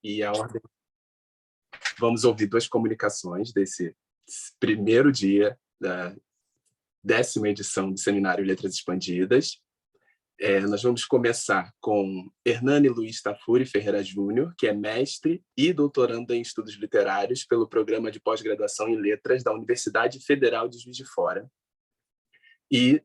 E a ordem... Vamos ouvir 2 comunicações desse primeiro dia da 10ª edição do Seminário Letras Expandidas. Nós vamos começar com Hernani Luiz Tafuri Ferreira Júnior, que é mestre e doutorando em estudos literários pelo Programa de Pós-Graduação em Letras da Universidade Federal de Juiz de Fora. E,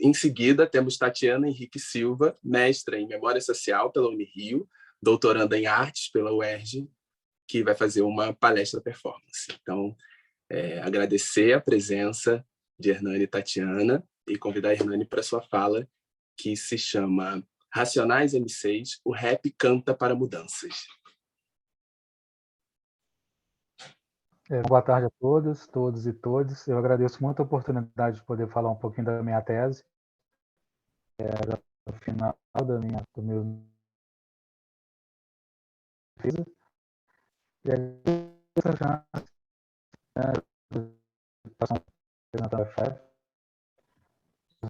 em seguida, temos Tatiana Henrique Silva, mestra em Memória Social pela Unirio, doutoranda em Artes pela UERJ, que vai fazer uma palestra performance. Então, agradecer a presença de Hernani e Tatiana e convidar a Hernani para sua fala, que se chama Racionais M6, o rap canta para mudanças. Boa tarde a todos e todas. Eu agradeço muito a oportunidade de poder falar um pouquinho da minha tese. No final do meu pesquisa. E essa chance,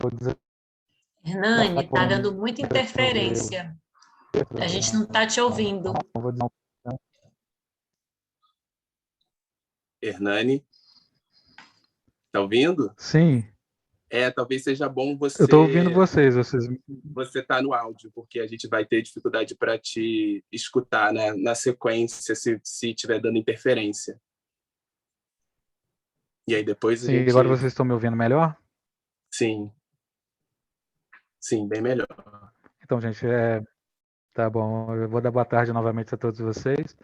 vou dizer. Hernani, está dando muita interferência. A gente não está te ouvindo. Hernani, está ouvindo? Sim. Talvez seja bom você... Eu estou ouvindo vocês. Você está no áudio, porque a gente vai ter dificuldade para te escutar na sequência, se estiver dando interferência. E aí depois Sim, agora vocês estão me ouvindo melhor? Sim. Sim, bem melhor. Então, gente, tá bom. Eu vou dar boa tarde novamente a todos vocês.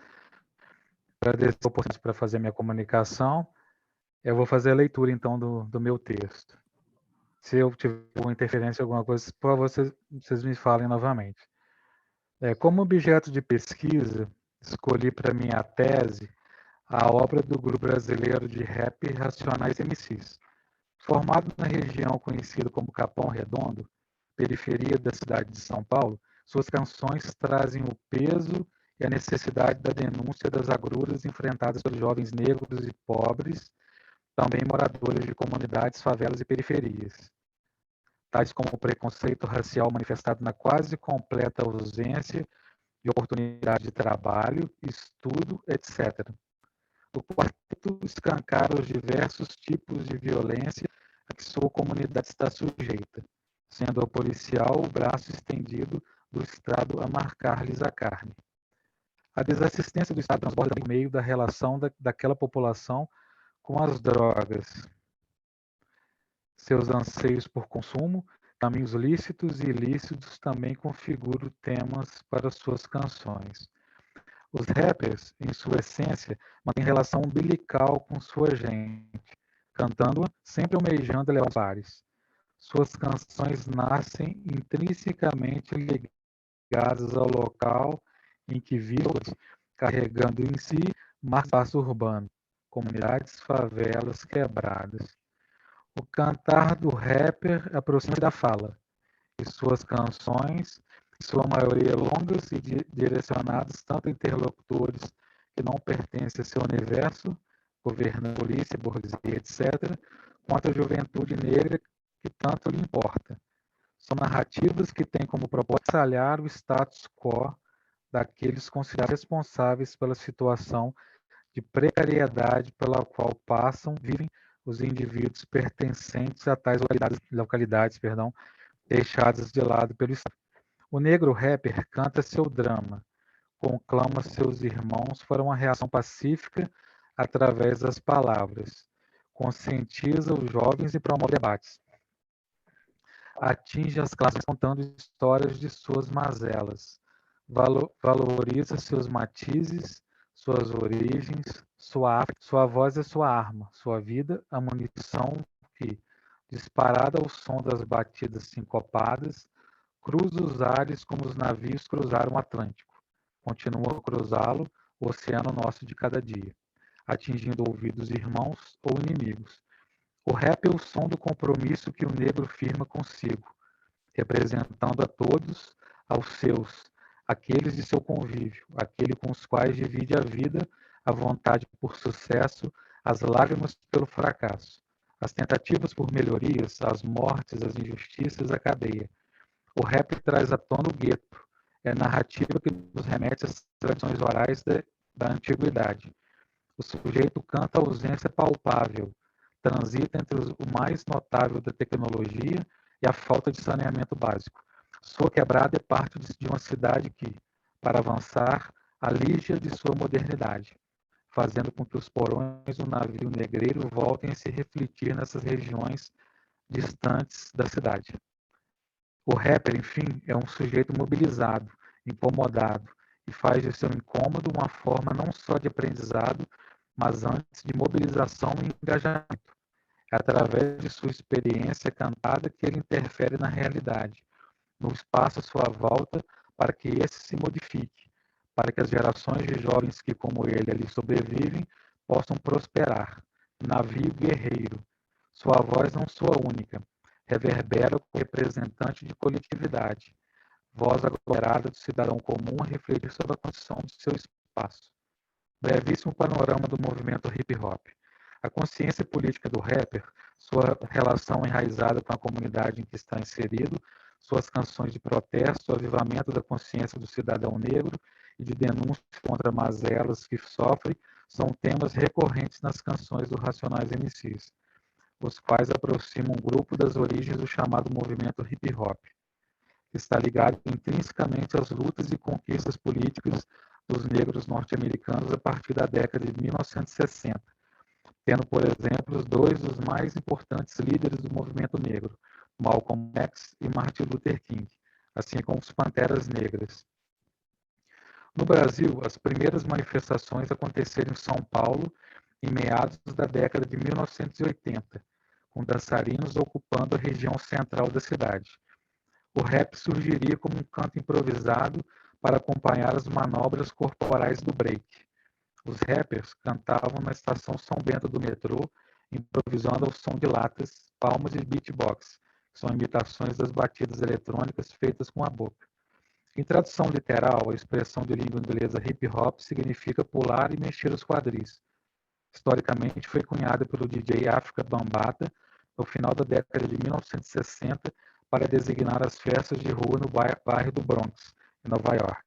Agradecer a oportunidade para fazer a minha comunicação. Eu vou fazer a leitura, então, do meu texto. Se eu tiver alguma interferência, alguma coisa, por favor, vocês me falem novamente. Como objeto de pesquisa, escolhi para minha tese a obra do grupo brasileiro de rap Racionais MCs. Formado na região conhecida como Capão Redondo, periferia da cidade de São Paulo, suas canções trazem o peso e a necessidade da denúncia das agruras enfrentadas pelos jovens negros e pobres, também moradores de comunidades, favelas e periferias, tais como o preconceito racial manifestado na quase completa ausência de oportunidade de trabalho, estudo, etc. O quarteto escancara os diversos tipos de violência a que sua comunidade está sujeita, sendo a policial o braço estendido do Estado a marcar-lhes a carne. A desassistência do Estado transborda no meio da relação daquela população com as drogas, seus anseios por consumo, caminhos lícitos e ilícitos também configuram temas para suas canções. Os rappers, em sua essência, mantêm relação umbilical com sua gente, cantando-a sempre almejando elevar os pares. Suas canções nascem intrinsecamente ligadas ao local em que vivem, carregando em si espaço urbano, comunidades, favelas, quebradas. O cantar do rapper aproxima da fala, e suas canções, em sua maioria longas e direcionadas tanto a interlocutores que não pertencem a seu universo, governo, polícia, burguesia, etc., quanto a juventude negra que tanto lhe importa. São narrativas que têm como propósito salhar o status quo daqueles considerados responsáveis pela situação de precariedade pela qual vivem os indivíduos pertencentes a tais localidades, deixadas de lado pelo Estado. O negro rapper canta seu drama, conclama seus irmãos para uma reação pacífica através das palavras, conscientiza os jovens e promove debates. Atinge as classes contando histórias de suas mazelas, valoriza seus matizes, suas origens, sua voz é sua arma, sua vida, a munição que, disparada ao som das batidas sincopadas, cruza os ares como os navios cruzaram o Atlântico. Continua a cruzá-lo o oceano nosso de cada dia, atingindo ouvidos irmãos ou inimigos. O rap é o som do compromisso que o negro firma consigo, representando a todos, aos seus, aqueles de seu convívio, aquele com os quais divide a vida, a vontade por sucesso, as lágrimas pelo fracasso, as tentativas por melhorias, as mortes, as injustiças, a cadeia. O rap traz à tona o gueto, é narrativa que nos remete às tradições orais da antiguidade. O sujeito canta a ausência palpável, transita entre o mais notável da tecnologia e a falta de saneamento básico. Sua quebrada é parte de uma cidade que, para avançar, alija de sua modernidade, fazendo com que os porões do navio negreiro voltem a se refletir nessas regiões distantes da cidade. O rapper, enfim, é um sujeito mobilizado, incomodado, e faz de seu incômodo uma forma não só de aprendizado, mas antes de mobilização e engajamento. É através de sua experiência cantada que ele interfere na realidade, no espaço à sua volta, para que esse se modifique, para que as gerações de jovens que, como ele, ali sobrevivem, possam prosperar. Navio guerreiro. Sua voz não soa única, reverbera como representante de coletividade, voz aglomerada do cidadão comum a refletir sobre a condição de seu espaço. Brevíssimo panorama do movimento hip-hop. A consciência política do rapper, sua relação enraizada com a comunidade em que está inserido, suas canções de protesto, o avivamento da consciência do cidadão negro e de denúncia contra mazelas que sofre, são temas recorrentes nas canções do Racionais MCs, os quais aproximam o grupo das origens do chamado movimento hip-hop, que está ligado intrinsecamente às lutas e conquistas políticas dos negros norte-americanos a partir da década de 1960, tendo, por exemplo, dois dos mais importantes líderes do movimento negro, Malcolm X e Martin Luther King, assim como os Panteras Negras. No Brasil, as primeiras manifestações aconteceram em São Paulo em meados da década de 1980, com dançarinos ocupando a região central da cidade. O rap surgiria como um canto improvisado para acompanhar as manobras corporais do break. Os rappers cantavam na estação São Bento do metrô, improvisando ao som de latas, palmas e beatbox, que são imitações das batidas eletrônicas feitas com a boca. Em tradução literal, a expressão de língua inglesa hip hop significa pular e mexer os quadris. Historicamente, foi cunhada pelo DJ Afrika Bambaataa no final da década de 1960 para designar as festas de rua no bairro do Bronx, em Nova York,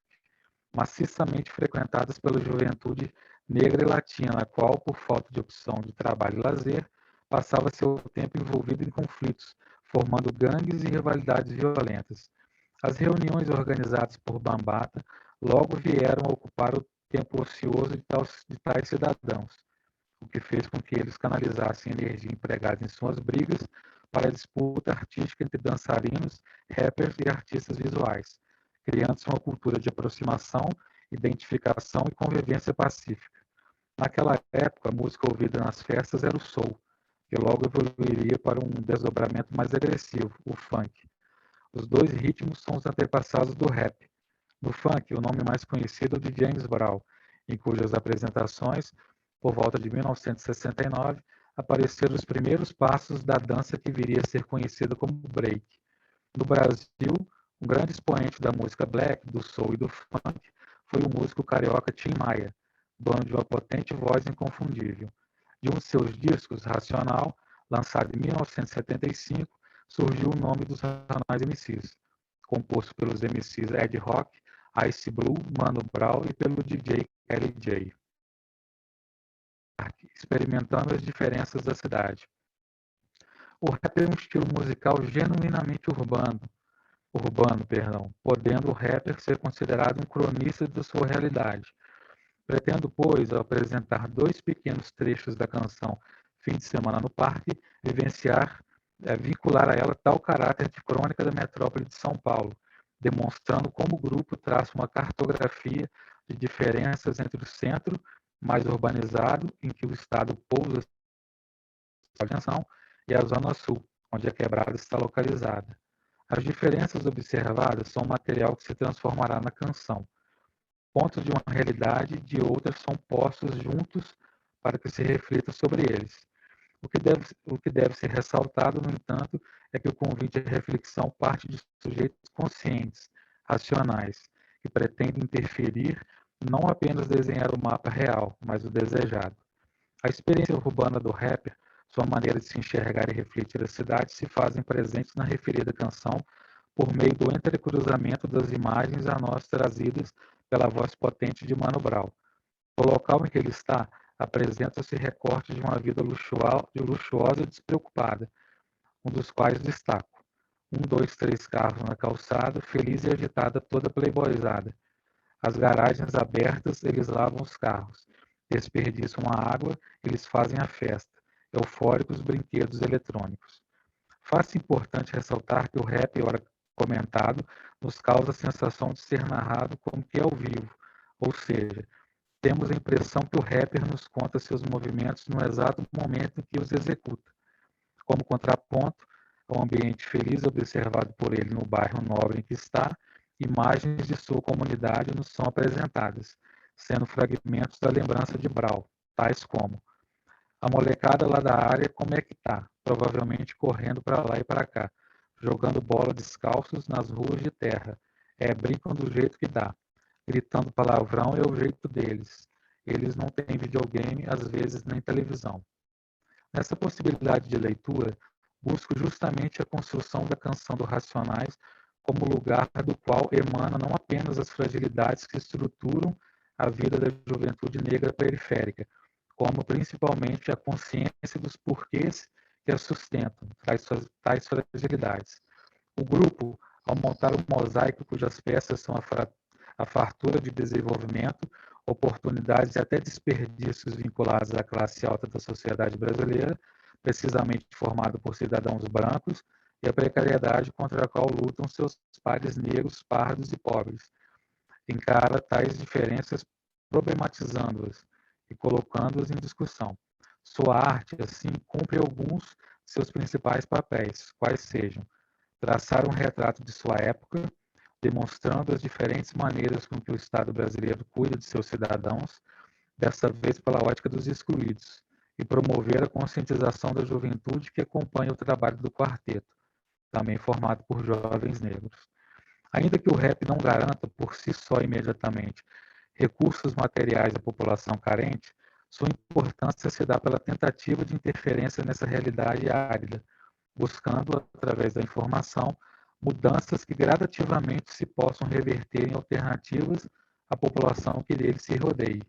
maciçamente frequentadas pela juventude negra e latina, a qual, por falta de opção de trabalho e lazer, passava seu tempo envolvido em conflitos, formando gangues e rivalidades violentas. As reuniões organizadas por Bambaataa logo vieram a ocupar o tempo ocioso de tais cidadãos, o que fez com que eles canalizassem energia empregada em suas brigas para a disputa artística entre dançarinos, rappers e artistas visuais, criando-se uma cultura de aproximação, identificação e convivência pacífica. Naquela época, a música ouvida nas festas era o soul, que logo evoluiria para um desdobramento mais agressivo, o funk. Os dois ritmos são os antepassados do rap. No funk, o nome mais conhecido é o de James Brown, em cujas apresentações, por volta de 1969, apareceram os primeiros passos da dança que viria a ser conhecida como break. No Brasil, um grande expoente da música black, do soul e do funk foi o músico carioca Tim Maia, dono de uma potente voz inconfundível. De um de seus discos, Racional, lançado em 1975, surgiu o nome dos Racionais MCs, composto pelos MCs Ed Rock, Ice Blue, Mano Brown e pelo DJ Kelly J. Experimentando as diferenças da cidade. O rap é um estilo musical genuinamente urbano, podendo o rapper ser considerado um cronista da sua realidade. Pretendo, pois, ao apresentar dois pequenos trechos da canção Fim de Semana no Parque, vincular a ela tal caráter de crônica da metrópole de São Paulo, demonstrando como o grupo traça uma cartografia de diferenças entre o centro mais urbanizado, em que o Estado pousa sua atenção, e a Zona Sul, onde a quebrada está localizada. As diferenças observadas são material que se transformará na canção. Pontos de uma realidade e de outra são postos juntos para que se reflita sobre eles. O que deve ser ressaltado, no entanto, é que o convite à reflexão parte de sujeitos conscientes, racionais, que pretendem interferir, não apenas desenhar o mapa real, mas o desejado. A experiência urbana do rapper, sua maneira de se enxergar e refletir a cidade se fazem presentes na referida canção, por meio do entrecruzamento das imagens a nós trazidas pela voz potente de Mano Brown. O local em que ele está apresenta-se recortes de uma vida luxuosa e despreocupada, um dos quais destaco: 1, 2, 3 carros na calçada, feliz e agitada toda playboyzada. As garagens abertas, eles lavam os carros. Desperdiçam a água, eles fazem a festa. Eufóricos brinquedos eletrônicos. Faz-se importante ressaltar que o rap, ora comentado, nos causa a sensação de ser narrado como que ao vivo, ou seja, temos a impressão que o rapper nos conta seus movimentos no exato momento em que os executa. Como contraponto ao ambiente feliz observado por ele no bairro nobre em que está, imagens de sua comunidade nos são apresentadas, sendo fragmentos da lembrança de Brau, tais como: a molecada lá da área, como é que tá? Provavelmente correndo para lá e para cá, jogando bola descalços nas ruas de terra. Brincam do jeito que dá. Gritando palavrão é o jeito deles. Eles não têm videogame, às vezes nem televisão. Nessa possibilidade de leitura, busco justamente a construção da canção do Racionais como lugar do qual emana não apenas as fragilidades que estruturam a vida da juventude negra periférica, como principalmente a consciência dos porquês que a sustentam, tais fragilidades. O grupo, ao montar um mosaico cujas peças são a fartura de desenvolvimento, oportunidades e até desperdícios vinculados à classe alta da sociedade brasileira, precisamente formado por cidadãos brancos, e a precariedade contra a qual lutam seus pares negros, pardos e pobres. Encara tais diferenças problematizando-as e colocando-as em discussão. Sua arte, assim, cumpre alguns de seus principais papéis, quais sejam: traçar um retrato de sua época, demonstrando as diferentes maneiras com que o Estado brasileiro cuida de seus cidadãos, dessa vez pela ótica dos excluídos, e promover a conscientização da juventude que acompanha o trabalho do quarteto, também formado por jovens negros. Ainda que o rap não garanta por si só imediatamente recursos materiais à população carente, sua importância se dá pela tentativa de interferência nessa realidade árida, buscando, através da informação, mudanças que gradativamente se possam reverter em alternativas à população que dele se rodeie.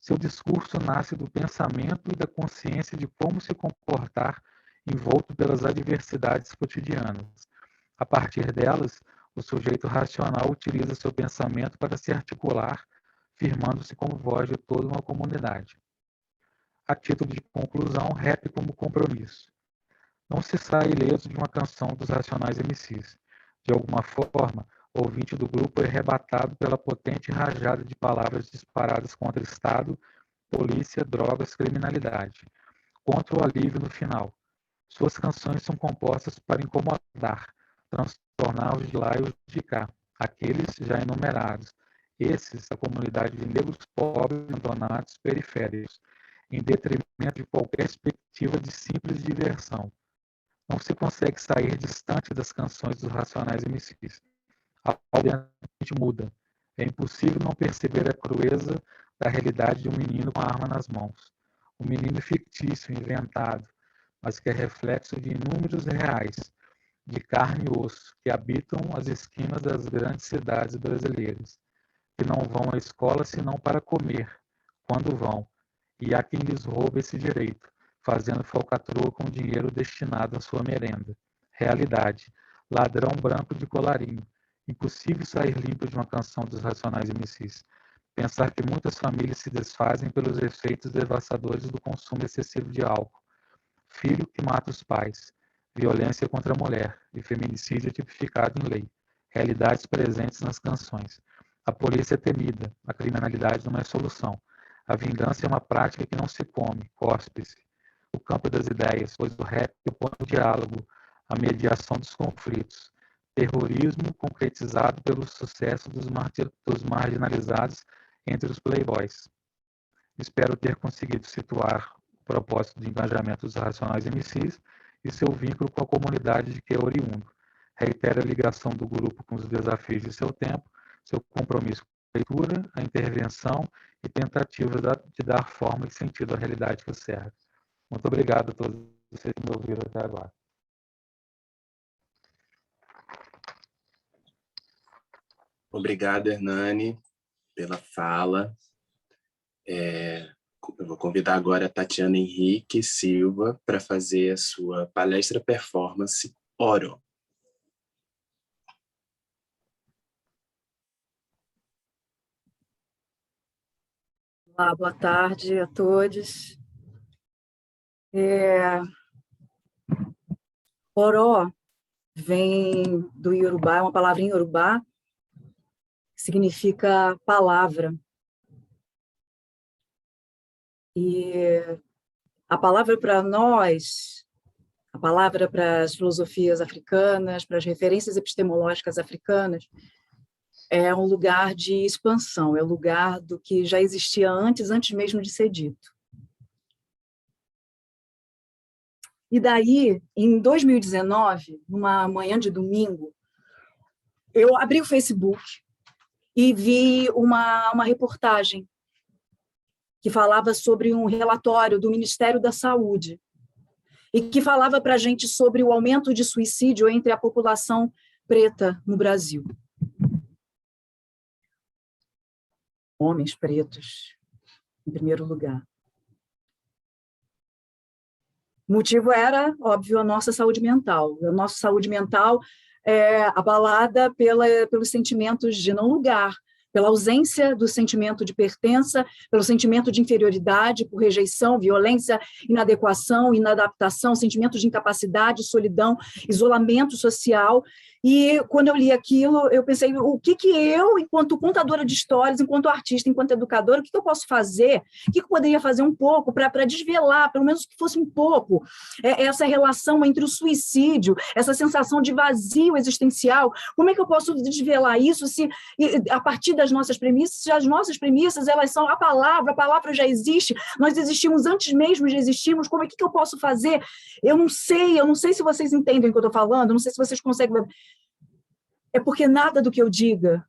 Seu discurso nasce do pensamento e da consciência de como se comportar envolto pelas adversidades cotidianas. A partir delas, o sujeito racional utiliza seu pensamento para se articular, firmando-se como voz de toda uma comunidade. A título de conclusão, rap como compromisso. Não se sai ileso de uma canção dos Racionais MCs. De alguma forma, o ouvinte do grupo é arrebatado pela potente rajada de palavras disparadas contra Estado, polícia, drogas, criminalidade, contra o alívio no final. Suas canções são compostas para incomodar, transtornar os de lá e os de cá, aqueles já enumerados, esses, a comunidade de negros pobres, abandonados, periféricos, em detrimento de qualquer perspectiva de simples diversão. Não se consegue sair distante das canções dos Racionais MCs. A mente muda. É impossível não perceber a crueza da realidade de um menino com a arma nas mãos. Um menino fictício, inventado, mas que é reflexo de inúmeros reais, de carne e osso, que habitam as esquinas das grandes cidades brasileiras, que não vão à escola senão para comer, quando vão, e há quem lhes rouba esse direito, fazendo falcatrua com o dinheiro destinado à sua merenda. Realidade. Ladrão branco de colarinho. Impossível sair limpo de uma canção dos Racionais MCs. Pensar que muitas famílias se desfazem pelos efeitos devastadores do consumo excessivo de álcool. Filho que mata os pais. Violência contra a mulher e feminicídio tipificado em lei. Realidades presentes nas canções. A polícia é temida. A criminalidade não é solução. A vingança é uma prática que não se come, cospe-se. O campo das ideias, pois o rap opõe o diálogo, a mediação dos conflitos. Terrorismo concretizado pelo sucesso dos marginalizados entre os playboys. Espero ter conseguido situar o propósito de engajamento dos Racionais MCs e seu vínculo com a comunidade de que é oriundo. Reitero a ligação do grupo com os desafios de seu tempo, seu compromisso com a leitura, a intervenção e tentativa de dar forma e sentido à realidade que o cerca. Muito obrigado a todos vocês que me ouviram até agora. Obrigado, Hernani, pela fala. Eu vou convidar agora a Tatiana Henrique Silva para fazer a sua palestra performance Oro. Olá, boa tarde a todos. Oró vem do Iorubá, é uma palavra em Iorubá, que significa palavra. E a palavra para nós, a palavra para as filosofias africanas, para as referências epistemológicas africanas, é um lugar de expansão, é o lugar do que já existia antes mesmo de ser dito. E daí, em 2019, numa manhã de domingo, eu abri o Facebook e vi uma reportagem que falava sobre um relatório do Ministério da Saúde e que falava para a gente sobre o aumento de suicídio entre a população preta no Brasil. Homens pretos, em primeiro lugar. O motivo era, óbvio, a nossa saúde mental. A nossa saúde mental é abalada pelos sentimentos de não lugar, pela ausência do sentimento de pertença, pelo sentimento de inferioridade, por rejeição, violência, inadequação, inadaptação, sentimento de incapacidade, solidão, isolamento social. E quando eu li aquilo, eu pensei, o que eu, enquanto contadora de histórias, enquanto artista, enquanto educadora, o que eu posso fazer? O que eu poderia fazer um pouco para desvelar, pelo menos que fosse um pouco, essa relação entre o suicídio, essa sensação de vazio existencial? Como é que eu posso desvelar isso se, a partir das nossas premissas, se as nossas premissas, elas são a palavra já existe, nós existimos antes mesmo de existirmos, como é que eu posso fazer? Eu não sei se vocês entendem o que eu estou falando, não sei se vocês conseguem... É porque nada do que eu diga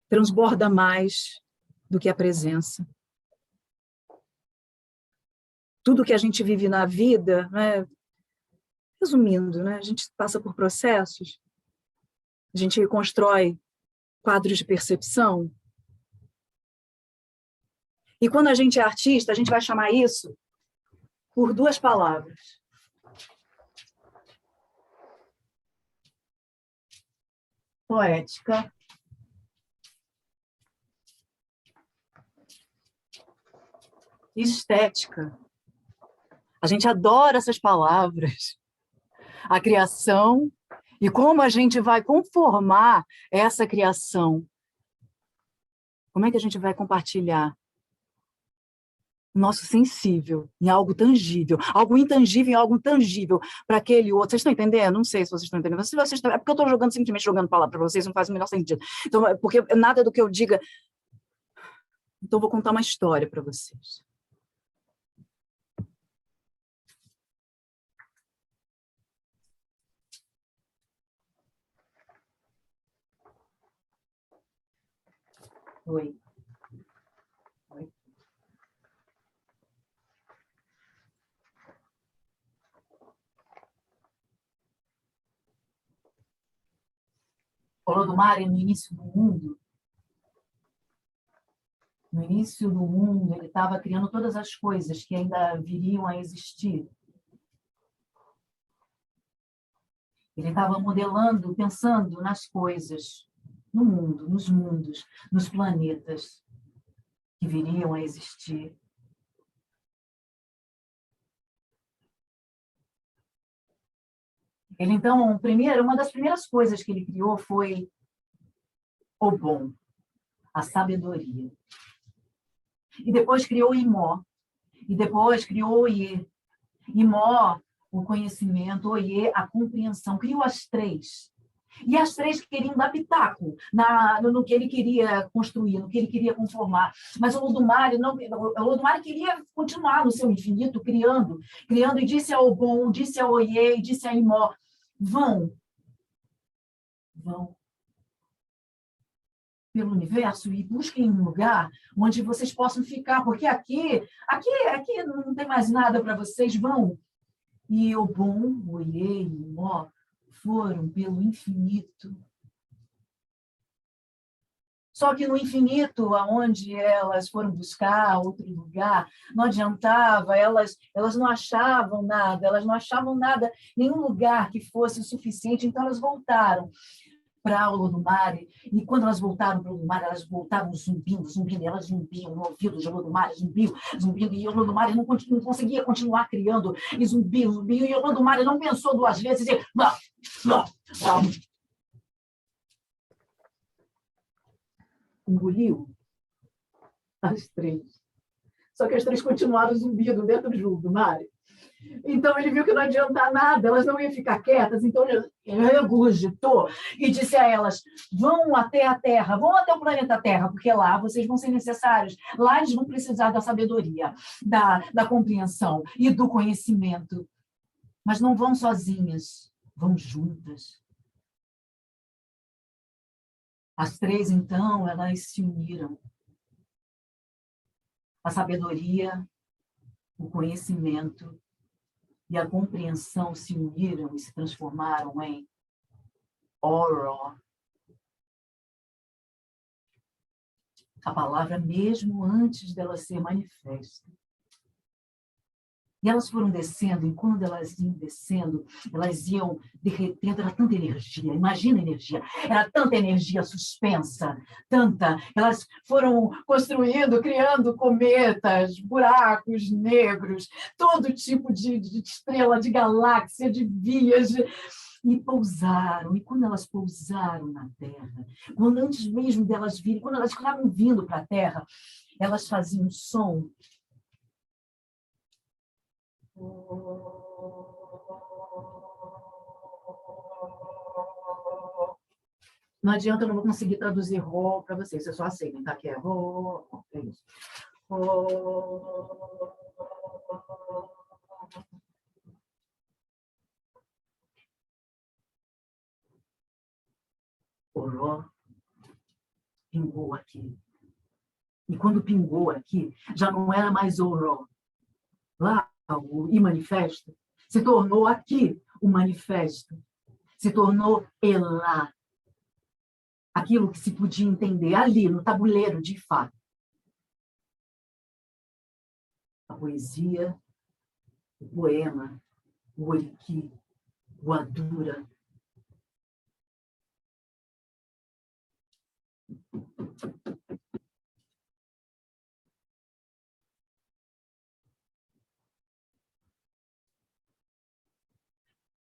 transborda mais do que a presença. Tudo que a gente vive na vida, né? Resumindo, né? A gente passa por processos, a gente constrói quadros de percepção. E quando a gente é artista, a gente vai chamar isso por duas palavras. Poética e estética. A gente adora essas palavras. A criação e como a gente vai conformar essa criação. Como é que a gente vai compartilhar o nosso sensível em algo tangível, algo intangível em algo tangível para aquele outro. Vocês estão entendendo? Não sei se vocês estão entendendo. Se vocês estão... É porque eu estou simplesmente jogando palavra para vocês, não faz o menor sentido. Então, porque nada do que eu diga... Então, eu vou contar uma história para vocês. Oi. Holodomor, no início do mundo, ele estava criando todas as coisas que ainda viriam a existir. Ele estava modelando, pensando nas coisas, no mundo, nos mundos, nos planetas que viriam a existir. Ele, então, uma das primeiras coisas que ele criou foi o bom, a sabedoria. E depois criou Imó. E depois criou Oiê. Imó, o conhecimento, Oiê, a compreensão. Criou as três. E as três queriam dar pitaco no que ele queria construir, no que ele queria conformar. Mas o Olodumare queria continuar no seu infinito, criando, e disse ao bom, disse ao Oiê, e disse a Imó, vão pelo universo e busquem um lugar onde vocês possam ficar, porque aqui não tem mais nada para vocês, vão. E o bom, o Oiê e o Imó foram pelo infinito Só que no infinito, aonde elas foram buscar outro lugar, não adiantava, elas não achavam nada, nenhum lugar que fosse o suficiente, então elas voltaram para o Olodumare, e quando elas voltaram para o Olodumare, elas voltavam zumbindo, elas zumbiam no ouvido de Olodumare, zumbindo, e Olodumare não conseguia continuar criando, e zumbiam, e Olodumare não pensou duas vezes, e não. Engoliu as três. Só que as três continuaram zumbindo dentro do Olodumare. Então, ele viu que não adianta nada, elas não iam ficar quietas, então ele regurgitou e disse a elas, vão até a Terra, vão até o planeta Terra, porque lá vocês vão ser necessários, lá eles vão precisar da sabedoria, da compreensão e do conhecimento. Mas não vão sozinhas, vão juntas. As três, então, elas se uniram. A sabedoria, o conhecimento e a compreensão se uniram e se transformaram em Oro. A palavra mesmo antes dela ser manifesta. E elas foram descendo, e quando elas iam descendo, elas iam derretendo, era tanta energia, imagina a energia, era tanta energia suspensa, tanta, elas foram construindo, criando cometas, buracos negros, todo tipo de estrela, de galáxia, de vias, e pousaram, e quando elas pousaram na Terra, quando antes mesmo delas virem, quando elas estavam vindo para a Terra, elas faziam um som. Não adianta, eu não vou conseguir traduzir Ró para vocês, vocês só aceitem, tá? Que é Ró, é isso. Oró pingou aqui. E quando pingou aqui, já não era mais Oró. Lá, o I manifesto, se tornou aqui o manifesto. Se tornou Elá. Aquilo que se podia entender ali, no tabuleiro de fato. A poesia, o poema, o oriqui, o adura.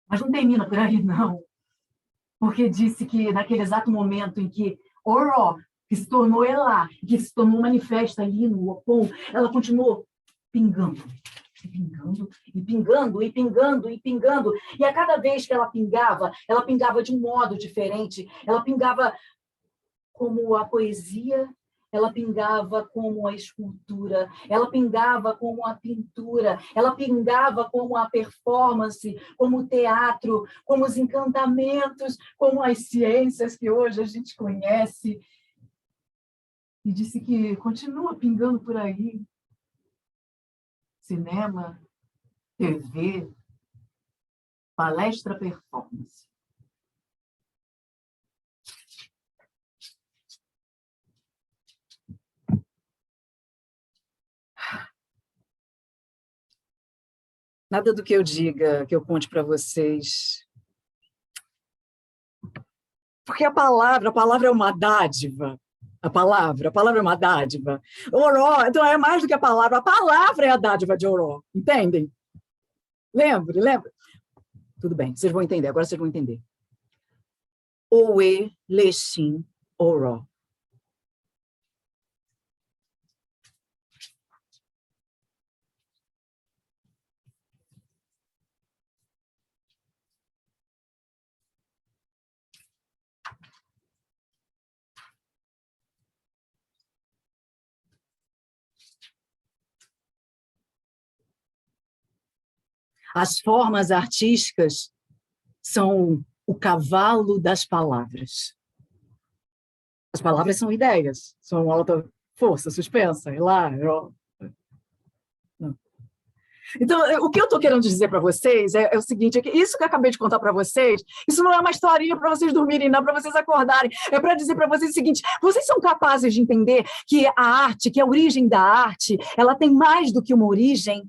Mas não termina por aí, não. Porque disse que naquele exato momento em que Oró, que se tornou Elá, que se tornou manifesta ali no Opon, ela continuou pingando, pingando, e pingando, e pingando, e pingando. E a cada vez que ela pingava de um modo diferente, ela pingava como a poesia, ela pingava como a escultura, ela pingava como a pintura, ela pingava como a performance, como o teatro, como os encantamentos, como as ciências que hoje a gente conhece. E disse que continua pingando por aí. Cinema, TV, palestra, performance. Nada do que eu diga, que eu conte para vocês. Porque a palavra é uma dádiva. A palavra é uma dádiva. Oró, então é mais do que a palavra é a dádiva de Oró, entendem? Lembre. Tudo bem, vocês vão entender, agora vocês vão entender. Oe, Lexim, Oró. As formas artísticas são o cavalo das palavras. As palavras são ideias, são alta força, suspensa, lá. Então, o que eu estou querendo dizer para vocês é o seguinte, é que isso que eu acabei de contar para vocês, isso não é uma historinha para vocês dormirem, não, para vocês acordarem, é para dizer para vocês o seguinte, vocês são capazes de entender que a arte, que a origem da arte, ela tem mais do que uma origem?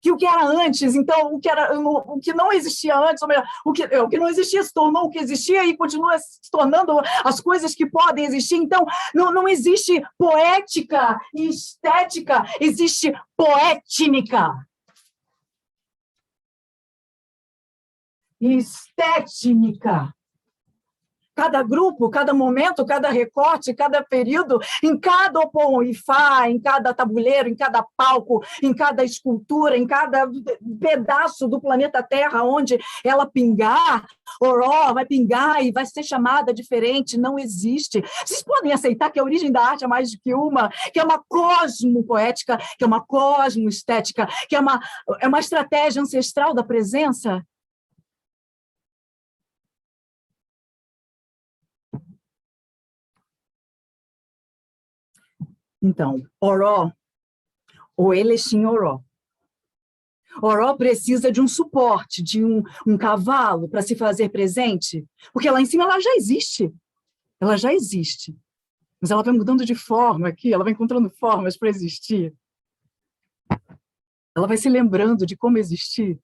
Que o que era antes, então, o que não existia antes, ou melhor, o que não existia se tornou o que existia e continua se tornando as coisas que podem existir. Então, não existe poética e estética, existe poétnica. E estética. Cada grupo, cada momento, cada recorte, cada período, em cada opom-ifá, em cada tabuleiro, em cada palco, em cada escultura, em cada pedaço do planeta Terra onde ela pingar, Oró vai pingar e vai ser chamada diferente, não existe. Vocês podem aceitar que a origem da arte é mais do que uma, que é uma cosmopoética, que é uma cosmoestética, que é uma estratégia ancestral da presença? Então, Oró, ou Elexim Oró. Oró precisa de um suporte, de um cavalo para se fazer presente, porque lá em cima ela já existe. Ela já existe. Mas ela vai mudando de forma aqui, ela vai encontrando formas para existir. Ela vai se lembrando de como existir.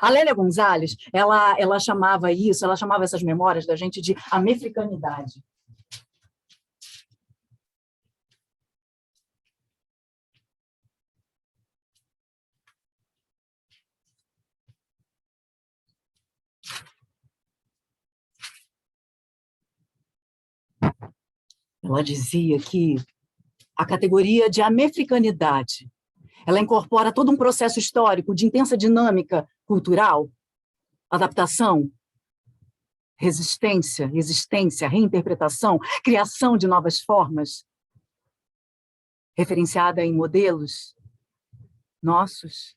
A Lélia Gonzalez, ela chamava essas memórias da gente de amefricanidade. Ela dizia que a categoria de amefricanidade, ela incorpora todo um processo histórico de intensa dinâmica cultural, adaptação, resistência, existência, reinterpretação, criação de novas formas, referenciada em modelos nossos,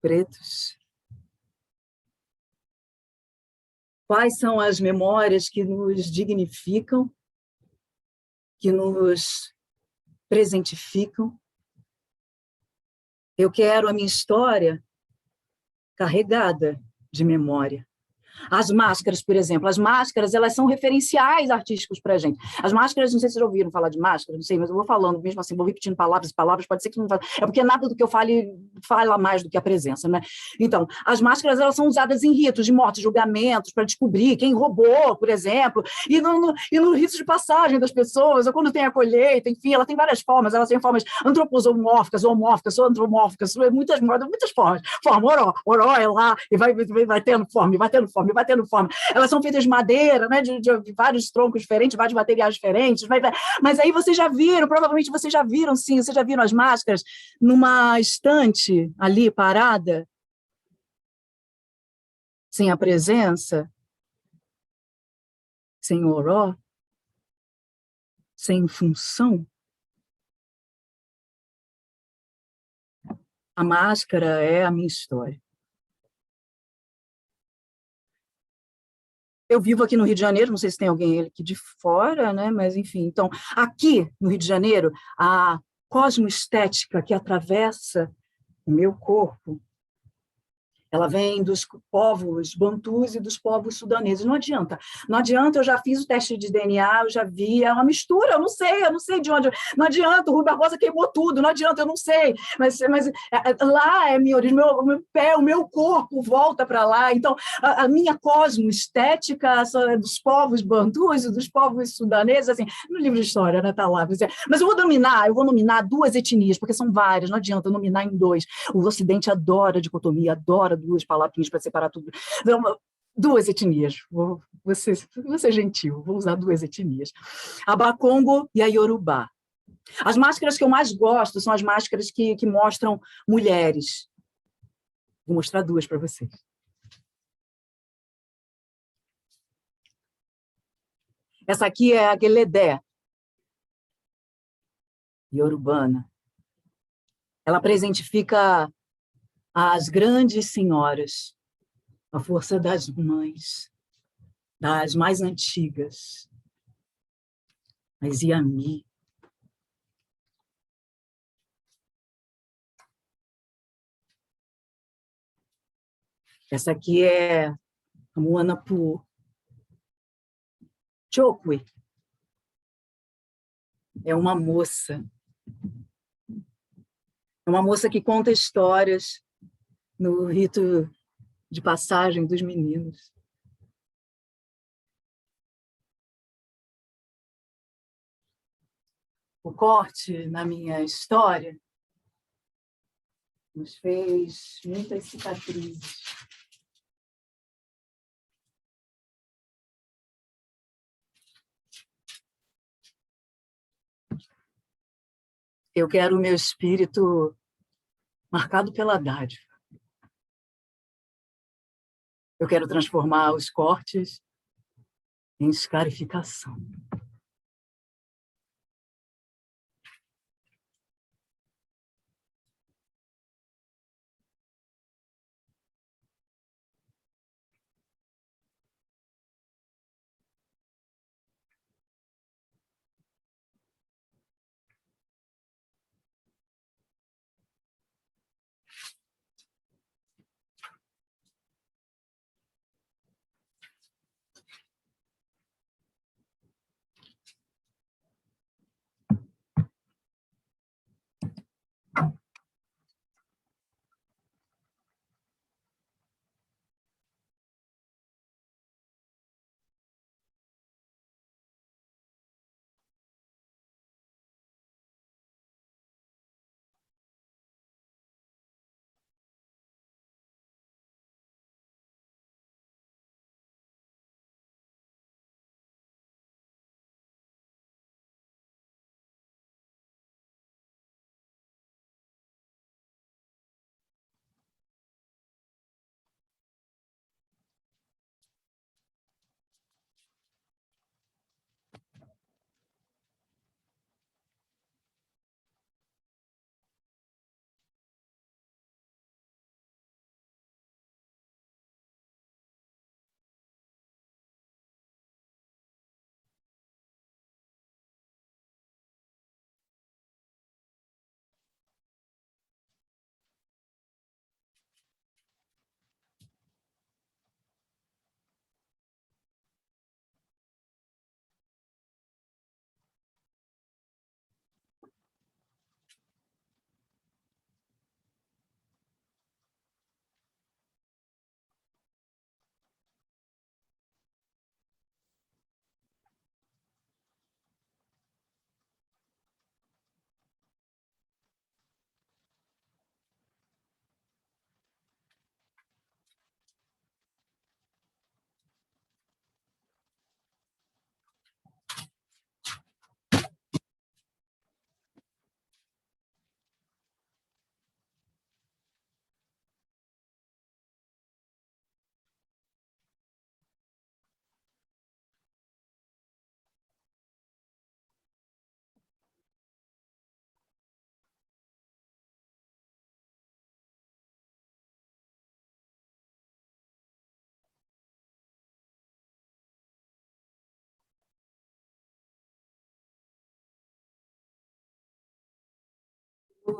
pretos. Quais são as memórias que nos dignificam, que nos presentificam? Eu quero a minha história carregada de memória. As máscaras, por exemplo, as máscaras, elas são referenciais artísticos para a gente. As máscaras, não sei se vocês já ouviram falar de máscaras, não sei, mas eu vou falando mesmo assim, vou repetindo palavras e palavras, pode ser que não fale, é porque nada do que eu fale fala mais do que a presença, né? Então, as máscaras, elas são usadas em ritos de morte, julgamentos, para descobrir quem roubou, por exemplo, e no rito de passagem das pessoas, ou quando tem a colheita, enfim, ela tem várias formas, elas têm formas antroposomórficas, zoomórficas, antropomórficas, muitas formas. Forma oró é lá, e vai tendo forma, vai tendo forma, vai tendo forma. Elas são feitas de madeira, né, de vários troncos diferentes, vários materiais diferentes, mas aí vocês já viram, provavelmente vocês já viram, sim, vocês já viram as máscaras numa estante ali, parada, sem a presença, sem oró, sem função. A máscara é a minha história. Eu vivo aqui no Rio de Janeiro, não sei se tem alguém aqui de fora, né? Mas, enfim, então, aqui no Rio de Janeiro, a cosmoestética que atravessa o meu corpo, ela vem dos povos bantus e dos povos sudaneses. Não adianta, eu já fiz o teste de DNA, eu já vi, é uma mistura, eu não sei de onde, não adianta, o Rui Barbosa queimou tudo, não adianta, eu não sei, mas lá é minha origem, o meu corpo volta para lá, então a minha cosmoestética dos povos bantus e dos povos sudaneses, assim, no livro de história, né, tá lá, mas eu vou nominar duas etnias, porque são várias, não adianta nominar em dois, o Ocidente adora dicotomia, adora duas palavrinhas para separar tudo. Então, duas etnias, vou ser gentil, vou usar duas etnias. A Bakongo e a Yorubá. As máscaras que eu mais gosto são as máscaras que mostram mulheres. Vou mostrar duas para vocês. Essa aqui é a Geledé, iorubana. Ela presentifica as grandes senhoras, a força das mães, das mais antigas. Mas e a mim? Essa aqui é a Moana Pu Chokwe. É uma moça. É uma moça que conta histórias no rito de passagem dos meninos. O corte na minha história nos fez muitas cicatrizes. Eu quero o meu espírito marcado pela dádiva. Eu quero transformar os cortes em escarificação.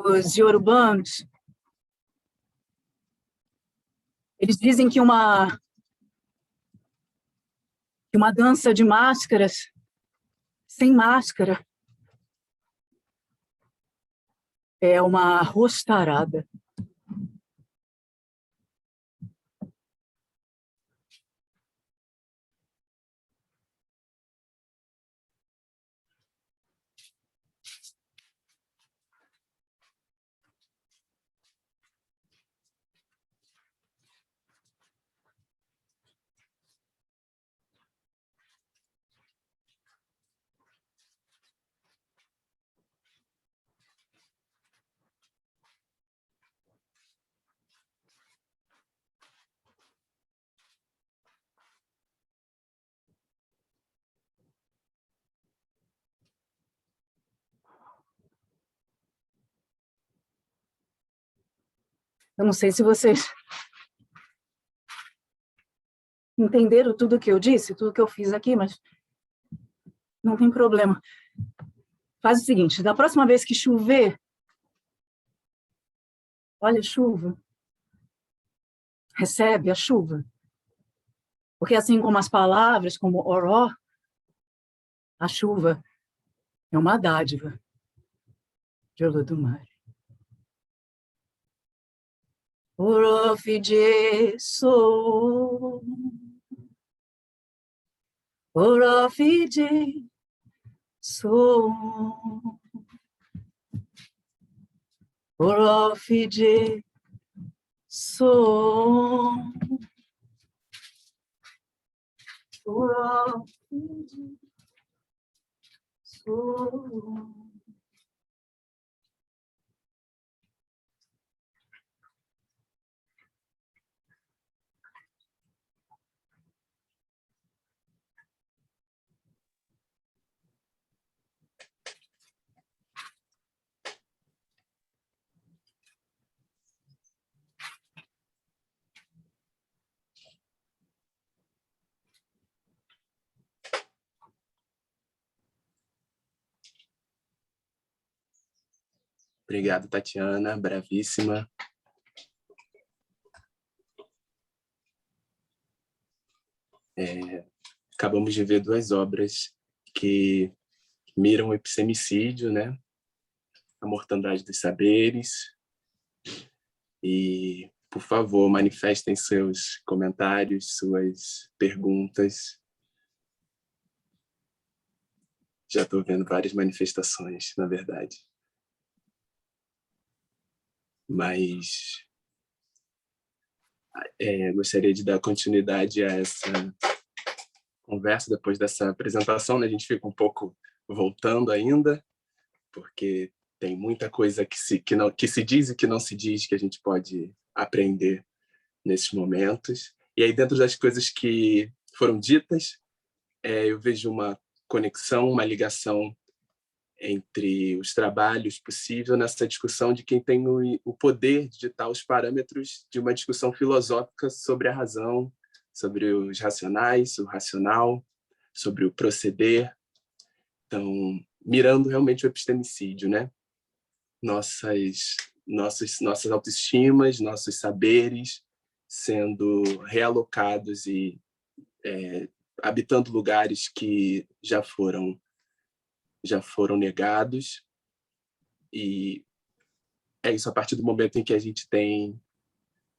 Os iorubanos, eles dizem que uma dança de máscaras, sem máscara, é uma rostarada. Eu não sei se vocês entenderam tudo que eu disse, tudo que eu fiz aqui, mas não tem problema. Faz o seguinte, da próxima vez que chover, olha a chuva, recebe a chuva. Porque assim como as palavras, como oró, a chuva é uma dádiva de Olodumare. Oró fide so, oró fide so, oró fide so, oró fide so. Obrigado, Tatiana, bravíssima. Acabamos de ver 2 obras que miram o epissemicídio, né? A Mortandade dos Saberes. E, por favor, manifestem seus comentários, suas perguntas. Já estou vendo várias manifestações, na verdade. Mas gostaria de dar continuidade a essa conversa depois dessa apresentação, né? A gente fica um pouco voltando ainda, porque tem muita coisa que se diz e que não se diz que a gente pode aprender nesses momentos. E aí, dentro das coisas que foram ditas, eu vejo uma conexão, uma ligação entre os trabalhos possível nessa discussão de quem tem o poder de ditar os parâmetros de uma discussão filosófica sobre a razão, sobre os racionais, o racional, sobre o proceder. Então, mirando realmente o epistemicídio, né? Nossas autoestimas, nossos saberes sendo realocados e habitando lugares que já foram negados. E é isso, a partir do momento em que a gente tem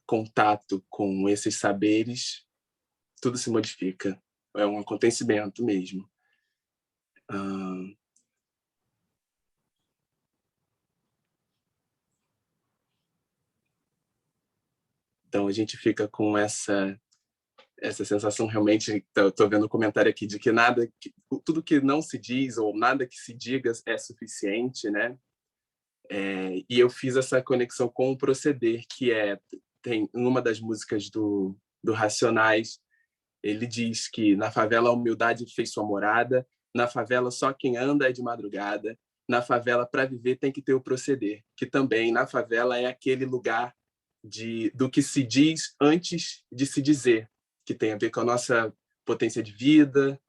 contato com esses saberes, tudo se modifica. É um acontecimento mesmo. Então a gente fica com essa sensação realmente. Estou vendo um comentário aqui de que tudo que não se diz ou nada que se diga é suficiente, né? E eu fiz essa conexão com o proceder, que tem numa das músicas do Racionais, ele diz que na favela a humildade fez sua morada, na favela só quem anda é de madrugada, na favela para viver tem que ter o proceder, que também na favela é aquele lugar do que se diz antes de se dizer, que tem a ver com a nossa potência de vida,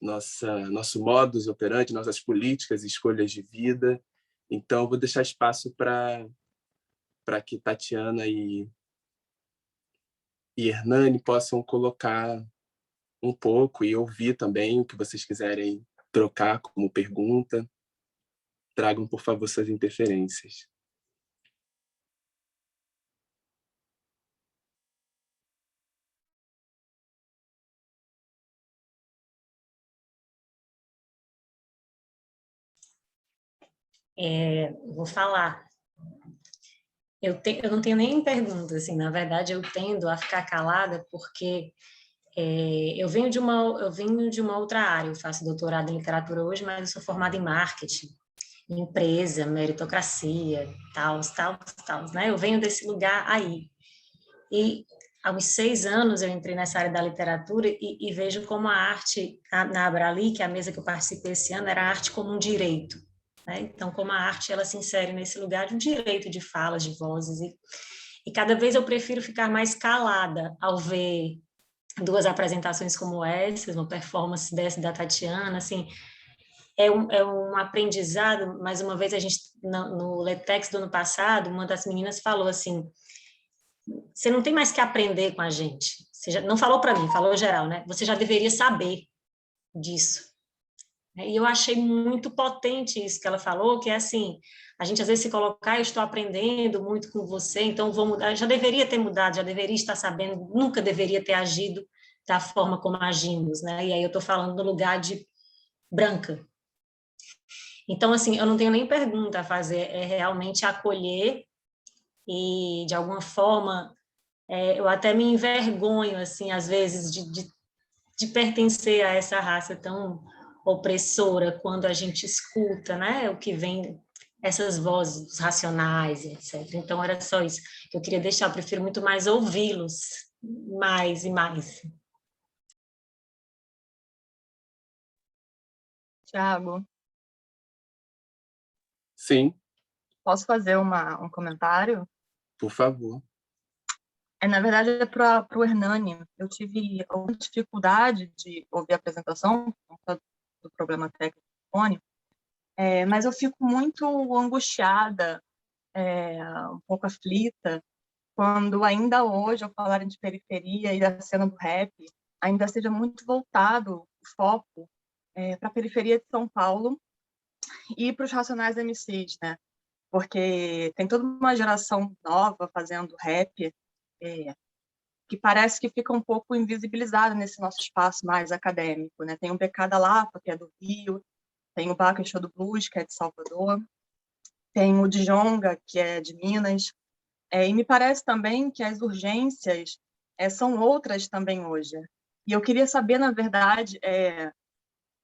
nosso modus operandi, nossas políticas e escolhas de vida. Então, vou deixar espaço para que Tatiana e Hernani possam colocar um pouco e ouvir também o que vocês quiserem trocar como pergunta. Tragam, por favor, suas interferências. Vou falar. Eu não tenho nem pergunta, assim, na verdade eu tendo a ficar calada porque eu venho de uma outra área, eu faço doutorado em literatura hoje, mas eu sou formada em marketing, empresa, meritocracia, tal, né? Eu venho desse lugar aí. E há uns 6 anos eu entrei nessa área da literatura e vejo como a arte, na Abrali, que é a mesa que eu participei esse ano, era a arte como um direito. Né? Então, como a arte ela se insere nesse lugar de um direito de falas, de vozes, e cada vez eu prefiro ficar mais calada ao ver 2 apresentações como essas, uma performance dessa da Tatiana, assim, é um aprendizado. Mais uma vez, a gente, no LETEX do ano passado, uma das meninas falou assim, você não tem mais que aprender com a gente. Você já, não falou para mim, falou geral, né? Você já deveria saber disso. E eu achei muito potente isso que ela falou, que é assim, a gente às vezes se colocar, eu estou aprendendo muito com você, então vou mudar. Eu já deveria ter mudado, já deveria estar sabendo, nunca deveria ter agido da forma como agimos, né? E aí eu estou falando no lugar de branca. Então, assim, eu não tenho nem pergunta a fazer, é realmente acolher e, de alguma forma, eu até me envergonho, assim, às vezes, de pertencer a essa raça tão opressora, quando a gente escuta, né, o que vem, essas vozes racionais, etc. Então, era só isso que eu queria deixar. Eu prefiro muito mais ouvi-los, mais e mais. Tiago, Sim, posso fazer um comentário? por favor. Na verdade, é para o Hernani. Eu tive alguma dificuldade de ouvir a apresentação, por conta do problema técnico do fone, mas eu fico muito angustiada, um pouco aflita, quando ainda hoje, ao falar de periferia e da cena do rap, ainda seja muito voltado o foco para a periferia de São Paulo e para os Racionais MCs, né? Porque tem toda uma geração nova fazendo rap, que parece que fica um pouco invisibilizada nesse nosso espaço mais acadêmico, né? Tem o BK da Lapa, que é do Rio, tem o Baco Show do Blues, que é de Salvador, tem o Djonga, que é de Minas, e me parece também que as urgências são outras também hoje. E eu queria saber, na verdade,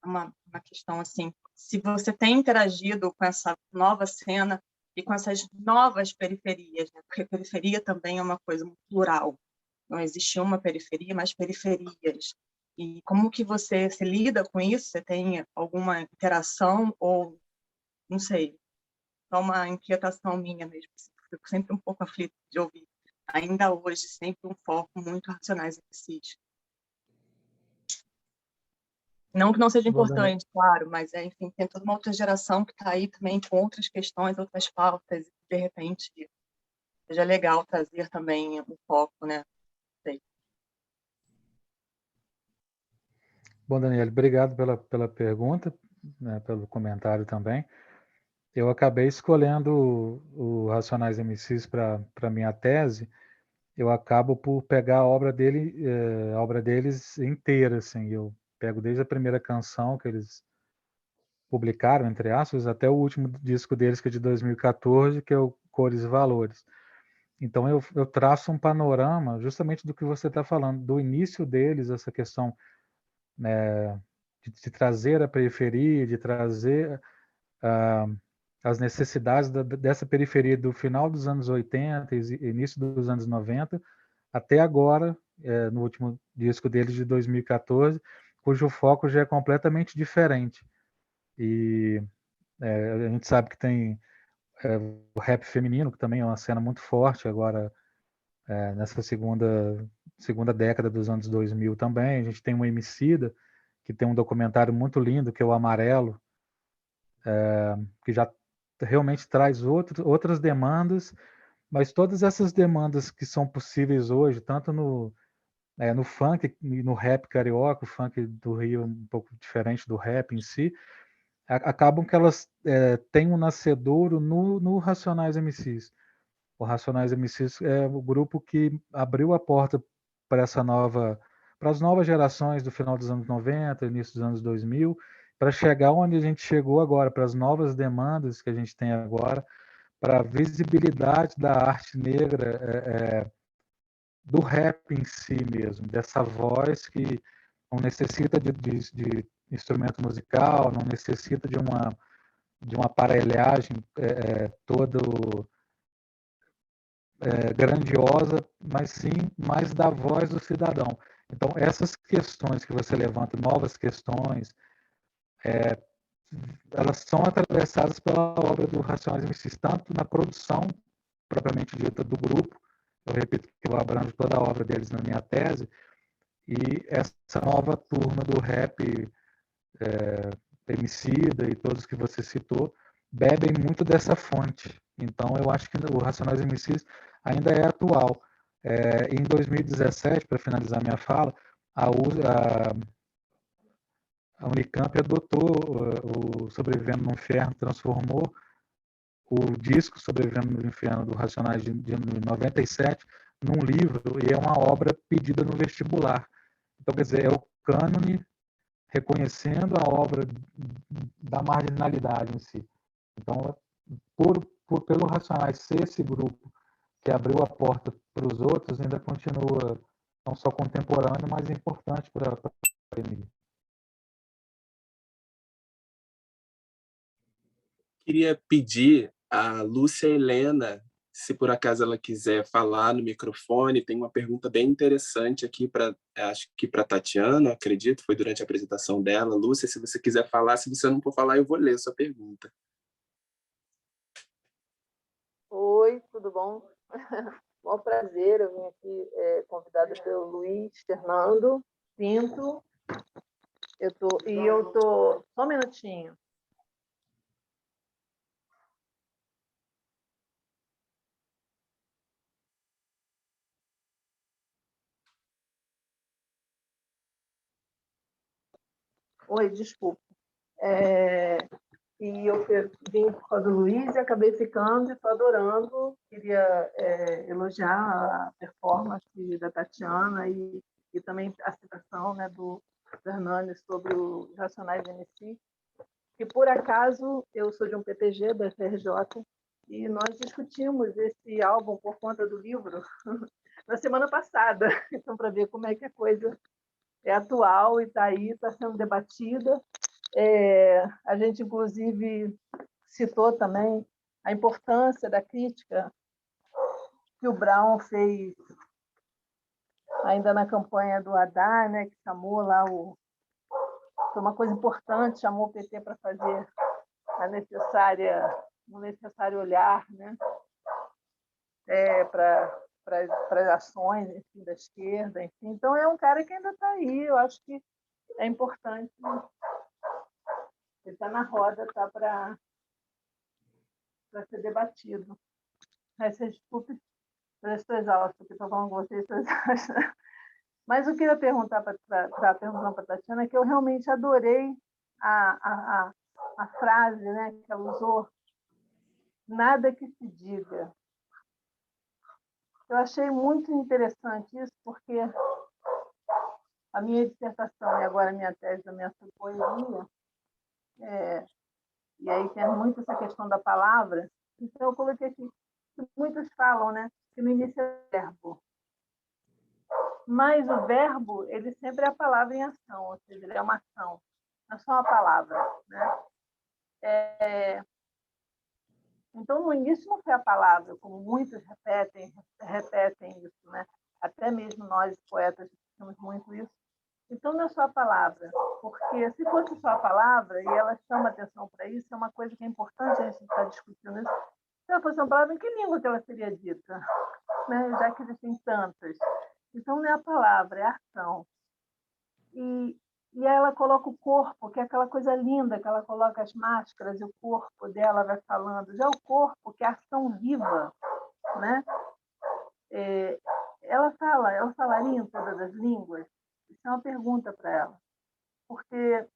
uma questão assim, se você tem interagido com essa nova cena e com essas novas periferias, né? Porque periferia também é uma coisa muito plural. Não existe uma periferia, mas periferias. E como que você se lida com isso? Você tem alguma interação ou, não sei, só uma inquietação minha mesmo? Fico sempre um pouco aflita de ouvir. Ainda hoje, sempre um foco muito Racionais MCs. Não que não seja importante, claro, mas, enfim, tem toda uma outra geração que está aí também com outras questões, outras pautas, e, de repente, seja legal trazer também um foco, né? Bom, Daniel, obrigado pela pergunta, né, pelo comentário também. Eu acabei escolhendo o Racionais MCs para minha tese. Eu acabo por pegar a obra deles inteira, assim. Eu pego desde a primeira canção que eles publicaram, entre aspas, até o último disco deles, que é de 2014, que é o Cores e Valores. Então eu traço um panorama justamente do que você está falando, do início deles, essa questão, né, de trazer a periferia, de trazer as necessidades dessa periferia do final dos anos 80 e início dos anos 90, até agora, no último disco deles de 2014, cujo foco já é completamente diferente. E a gente sabe que tem o rap feminino, que também é uma cena muito forte agora, nessa segunda década dos anos 2000 também. A gente tem o Emicida, que tem um documentário muito lindo, que é o Amarelo, que já realmente traz outras demandas, mas todas essas demandas que são possíveis hoje, tanto no funk e no rap carioca, o funk do Rio é um pouco diferente do rap em si, acabam que elas têm um nascedouro no Racionais MCs. O Racionais MCs é o grupo que abriu a porta para as novas gerações do final dos anos 90, início dos anos 2000, para chegar onde a gente chegou agora, para as novas demandas que a gente tem agora, para a visibilidade da arte negra, do rap em si mesmo, dessa voz que não necessita de instrumento musical, não necessita de uma aparelhagem todo grandiosa, mas sim mais da voz do cidadão. Então, essas questões que você levanta, novas questões, elas são atravessadas pela obra do Racionais MCs, tanto na produção propriamente dita do grupo. Eu repito que eu abranjo toda a obra deles na minha tese, e essa nova turma do rap Emicida e todos que você citou, bebem muito dessa fonte. Então, eu acho que o Racionais MCs ainda é atual. Em 2017, para finalizar minha fala, a Unicamp adotou o Sobrevivendo no Inferno, transformou o disco Sobrevivendo no Inferno do Racionais de 97 num livro, e é uma obra pedida no vestibular. Então, quer dizer, é o cânone reconhecendo a obra da marginalidade em si. Então, pelo Racionais ser esse grupo que abriu a porta para os outros, ainda continua não só contemporâneo, mas importante para a pandemia. Queria pedir a Lúcia Helena, se por acaso ela quiser falar no microfone, tem uma pergunta bem interessante aqui para, acho que para Tatiana, acredito, foi durante a apresentação dela. Lúcia, se você quiser falar, se você não for falar, eu vou ler a sua pergunta. Oi, tudo bom? Maior prazer, eu vim aqui convidada pelo Luiz Fernando Pinto. Só um minutinho. Oi, desculpa. E eu vim por causa do Luiz e acabei ficando e estou adorando. Queria elogiar a performance da Tatiana e também a citação, né, do Hernani sobre os Racionais MC, que por acaso eu sou de um PPG da FRJ e nós discutimos esse álbum por conta do livro na semana passada, então para ver como é que a coisa é atual e está aí, está sendo debatida. A gente, inclusive, citou também a importância da crítica que o Brown fez ainda na campanha do Haddad, né, que chamou lá foi uma coisa importante, chamou o PT para fazer o necessário olhar, né, para as ações, enfim, da esquerda, enfim. Então é um cara que ainda está aí. Eu acho que é importante. Ele está na roda, está para ser debatido. Desculpe, eu estou exausta, porque estou falando com vocês, estou exausta. Mas eu queria perguntar para a Tatiana que eu realmente adorei a frase, né, que ela usou, nada que se diga. Eu achei muito interessante isso, porque a minha dissertação e agora a minha tese da minha poesia, e aí tem muito essa questão da palavra, então eu coloquei aqui, muitos falam, né, que no início é verbo, mas o verbo, ele sempre é a palavra em ação, ou seja, ele é uma ação, não é só uma palavra, né? Então, no início não foi a palavra, como muitos repetem isso, né? Até mesmo nós, poetas, temos muito isso. Então, não é só a palavra, porque se fosse só a palavra, e ela chama atenção para isso, é uma coisa que é importante a gente estar discutindo isso. Se ela fosse uma palavra, em que língua que ela seria dita? Né? Já que existem tantas. Então, não é a palavra, é a ação. E aí ela coloca o corpo, que é aquela coisa linda, que ela coloca as máscaras e o corpo dela vai falando. Já o corpo, que é a ação viva, né? Ela falaria em todas as línguas? Isso é uma pergunta para ela. Porque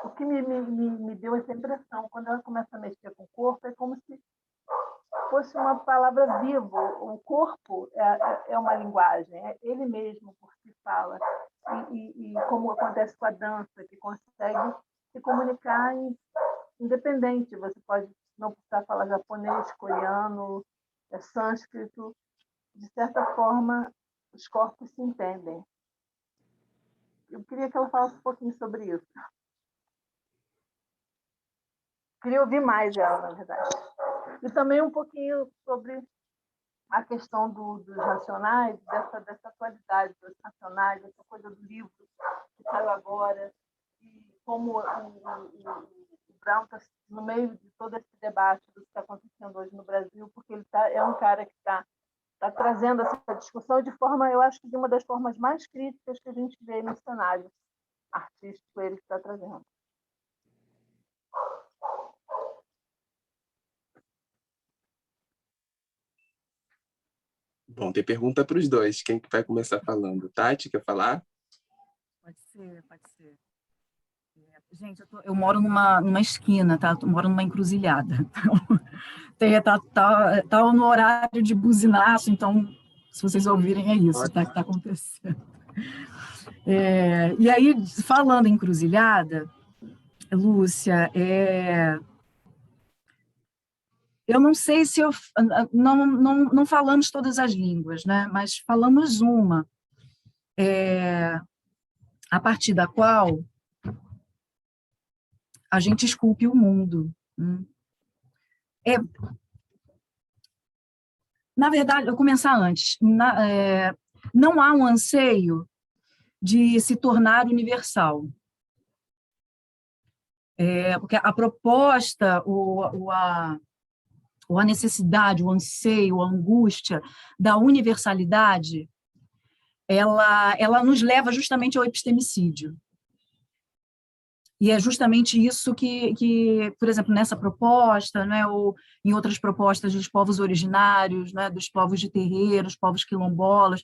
o que me deu essa impressão, quando ela começa a mexer com o corpo, é como se fosse uma palavra viva. O corpo é uma linguagem, é ele mesmo por si fala. E como acontece com a dança, que consegue se comunicar independente. Você pode não precisar falar japonês, coreano, sânscrito. De certa forma, os corpos se entendem. Eu queria que ela falasse um pouquinho sobre isso. Queria ouvir mais ela, na verdade. E também um pouquinho sobre a questão dos racionais, dessa atualidade dos racionais, essa coisa do livro que saiu agora, e como o Brown está no meio de todo esse debate do que está acontecendo hoje no Brasil, porque ele é um cara que está trazendo essa discussão de forma, eu acho que de uma das formas mais críticas que a gente vê no cenário. artístico ele está trazendo. Bom, tem pergunta para os dois. Quem que vai começar falando? Tati, quer falar? Pode ser, pode ser. Gente, eu moro numa esquina, tá? Eu moro numa encruzilhada. Então, tá no horário de buzinaço, então, se vocês ouvirem, é isso, tá, que está acontecendo. E aí, falando em encruzilhada, Lúcia, eu não sei se não falamos todas as línguas, né? Mas falamos uma, a partir da qual a gente esculpe o mundo. Na verdade, eu vou começar antes. Não há um anseio de se tornar universal. Porque a proposta, a necessidade, o anseio, a angústia da universalidade, ela nos leva justamente ao epistemicídio. E é justamente isso que, por exemplo, nessa proposta, né, ou em outras propostas dos povos originários, né, dos povos de terreiro, os povos quilombolas,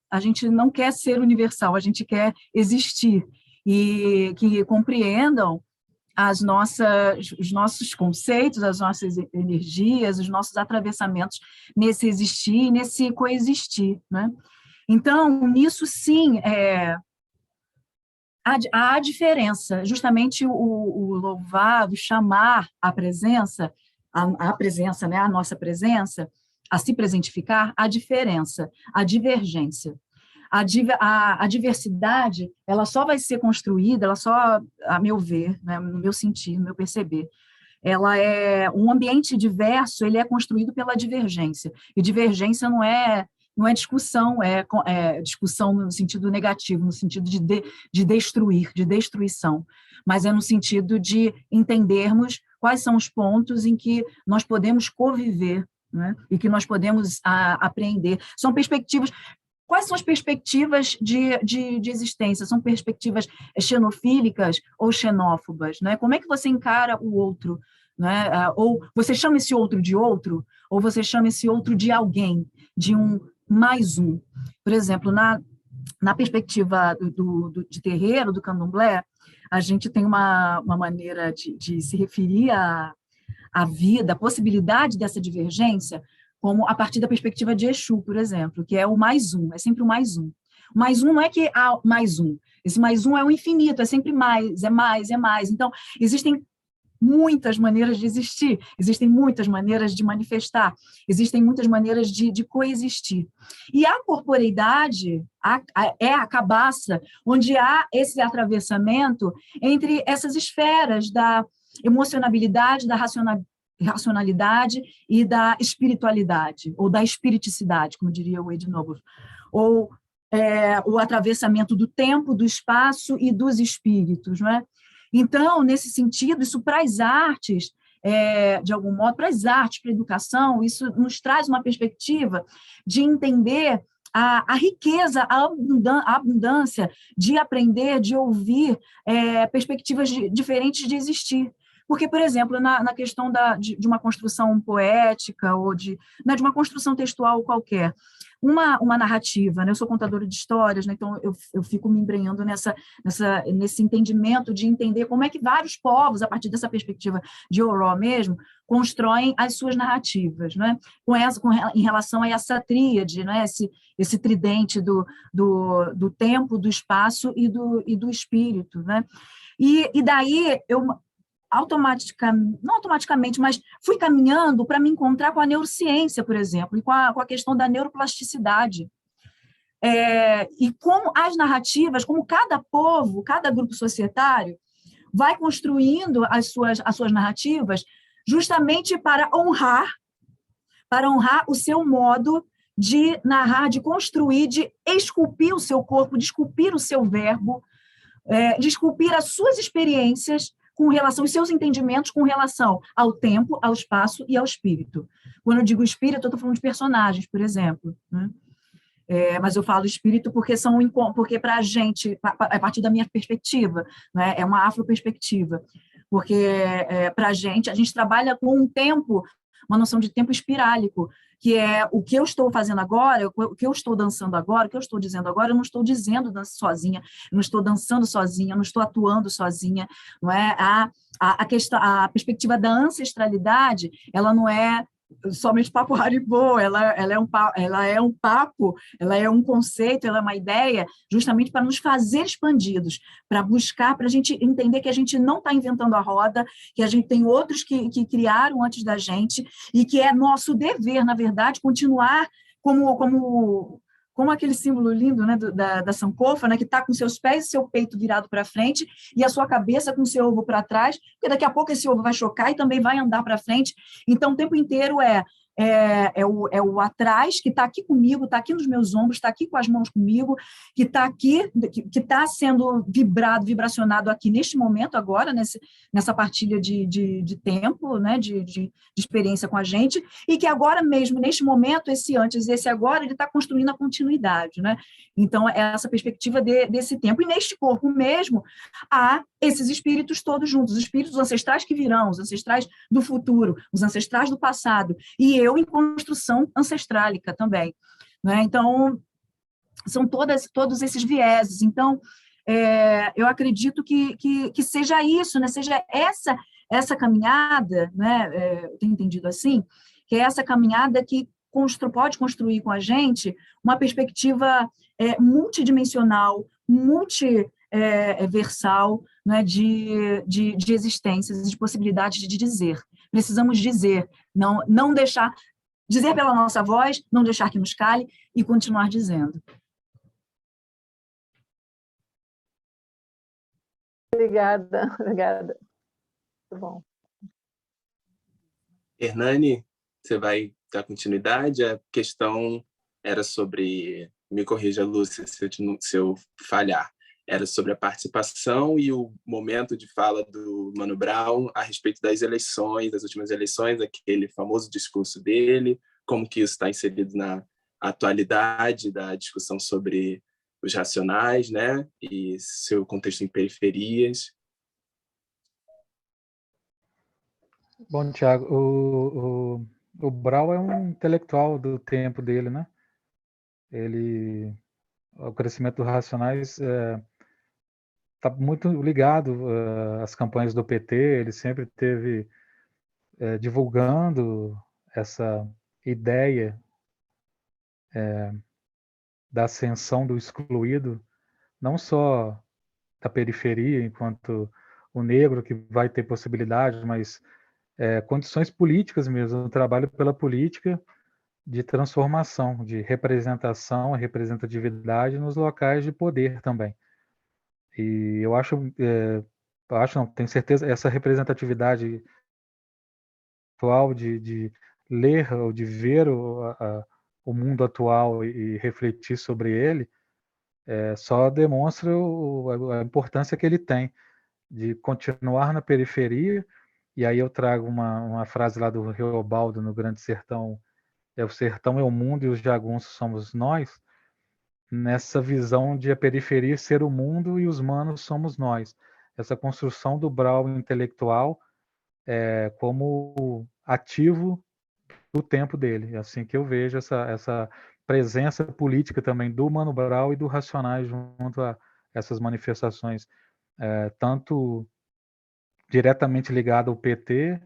a gente não quer ser universal, a gente quer existir, e que compreendam os nossos conceitos, as nossas energias, os nossos atravessamentos nesse existir e nesse coexistir, né? Então, nisso sim, há diferença, justamente o louvar, o chamar a presença, né, a nossa presença, a se presentificar, a diferença, a divergência. A diversidade, ela só vai ser construída, ela só, a meu ver, né, no meu sentir, no meu perceber, ela um ambiente diverso, ele é construído pela divergência, e divergência não é discussão, é discussão no sentido negativo, no sentido de destruir, de destruição, mas é no sentido de entendermos quais são os pontos em que nós podemos conviver, né, e que nós podemos aprender. São perspectivas. Quais são as perspectivas de existência? São perspectivas xenofílicas ou xenófobas? Né? Como é que você encara o outro? Né? Ou você chama esse outro de outro? Ou você chama esse outro de alguém? De um mais um? Por exemplo, na perspectiva de terreiro, do candomblé, a gente tem uma maneira de se referir à vida, à possibilidade dessa divergência, como a partir da perspectiva de Exu, por exemplo, que é o mais um, é sempre o mais um. O mais um não é que há mais um, esse mais um é o infinito, é sempre mais, é mais, é mais. Então, existem muitas maneiras de existir, existem muitas maneiras de manifestar, existem muitas maneiras de coexistir. E a corporeidade é a cabaça onde há esse atravessamento entre essas esferas da emocionabilidade, da racionalidade e da espiritualidade, ou da espiriticidade, como diria o Ed Noble, ou o atravessamento do tempo, do espaço e dos espíritos, não é? Então, nesse sentido, isso para as artes, de algum modo, para as artes, para a educação, isso nos traz uma perspectiva de entender a riqueza, a abundância de aprender, de ouvir perspectivas diferentes de existir. Porque, por exemplo, na questão de uma construção poética ou de uma construção textual qualquer, uma narrativa, né? Eu sou contadora de histórias, né? Então eu fico me embrenhando nesse entendimento de entender como é que vários povos, a partir dessa perspectiva de Oró mesmo, constroem as suas narrativas, né? Em relação a essa tríade, né? Esse tridente do tempo, do espaço e do espírito, né? E daí eu não automaticamente, mas fui caminhando para me encontrar com a neurociência, por exemplo, e com a questão da neuroplasticidade. E como as narrativas, como cada povo, cada grupo societário vai construindo as suas narrativas justamente para honrar o seu modo de narrar, de construir, de esculpir o seu corpo, de esculpir o seu verbo, de esculpir as suas experiências com relação aos seus entendimentos com relação ao tempo, ao espaço e ao espírito. Quando eu digo espírito, eu estou falando de personagens, por exemplo, né? Mas eu falo espírito porque para a gente, a partir da minha perspectiva, né, é uma afroperspectiva, porque para a gente trabalha com um tempo, uma noção de tempo espirálico, que é o que eu estou fazendo agora, o que eu estou dançando agora, o que eu estou dizendo agora, eu não estou dizendo sozinha, eu não estou dançando sozinha, eu não estou atuando sozinha, não é? A perspectiva da ancestralidade, ela não é somente papo Haribo, ela é um papo, ela é um conceito, ela é uma ideia, justamente para nos fazer expandidos, para buscar, para a gente entender que a gente não está inventando a roda, que a gente tem outros que criaram antes da gente, e que é nosso dever, na verdade, continuar como aquele símbolo lindo, né, da sankofa, né, que está com seus pés e seu peito virado para frente e a sua cabeça com seu ovo para trás, porque daqui a pouco esse ovo vai chocar e também vai andar para frente. Então, o tempo inteiro é o atrás, que está aqui comigo, está aqui nos meus ombros, está aqui com as mãos comigo, que está aqui, que está sendo vibracionado aqui neste momento agora, nessa partilha de tempo, né, de experiência com a gente, e que agora mesmo, neste momento, esse antes e esse agora, ele está construindo a continuidade, né? Então, é essa perspectiva desse tempo. E neste corpo mesmo, há esses espíritos todos juntos, os espíritos ancestrais que virão, os ancestrais do futuro, os ancestrais do passado, e eu em construção ancestrálica também, né? Então, são todos esses vieses. Então, eu acredito que seja isso, né? Seja essa caminhada, né? Eu tenho entendido assim, que é essa caminhada que pode construir com a gente uma perspectiva multidimensional, multiversal, né? de existências, de possibilidades de dizer. Precisamos dizer, não deixar, dizer pela nossa voz, não deixar que nos cale e continuar dizendo. Obrigada. Muito bom. Hernani, você vai dar continuidade? A questão era sobre, me corrija, Lúcia, se eu falhar, era sobre a participação e o momento de fala do Mano Brown a respeito das eleições, das últimas eleições, aquele famoso discurso dele, como que isso está inserido na atualidade da discussão sobre os racionais, né, e seu contexto em periferias. Bom, Thiago, o Brau é um intelectual do tempo dele, né? O crescimento dos racionais está muito ligado às campanhas do PT. Ele sempre esteve divulgando essa ideia da ascensão do excluído, não só da periferia, enquanto o negro que vai ter possibilidade, mas condições políticas mesmo, o trabalho pela política de transformação, de representação e representatividade nos locais de poder também. E eu acho não, tenho certeza, essa representatividade atual de ler ou de ver o mundo atual e refletir sobre ele, só demonstra a importância que ele tem de continuar na periferia. E aí eu trago uma frase lá do Reobaldo no Grande Sertão: o sertão é o mundo e os jagunços somos nós, nessa visão de a periferia ser o mundo e os manos somos nós. Essa construção do Brau intelectual como ativo do tempo dele. É assim que eu vejo essa presença política também do Mano Brown e do Racionais junto a essas manifestações, tanto diretamente ligada ao PT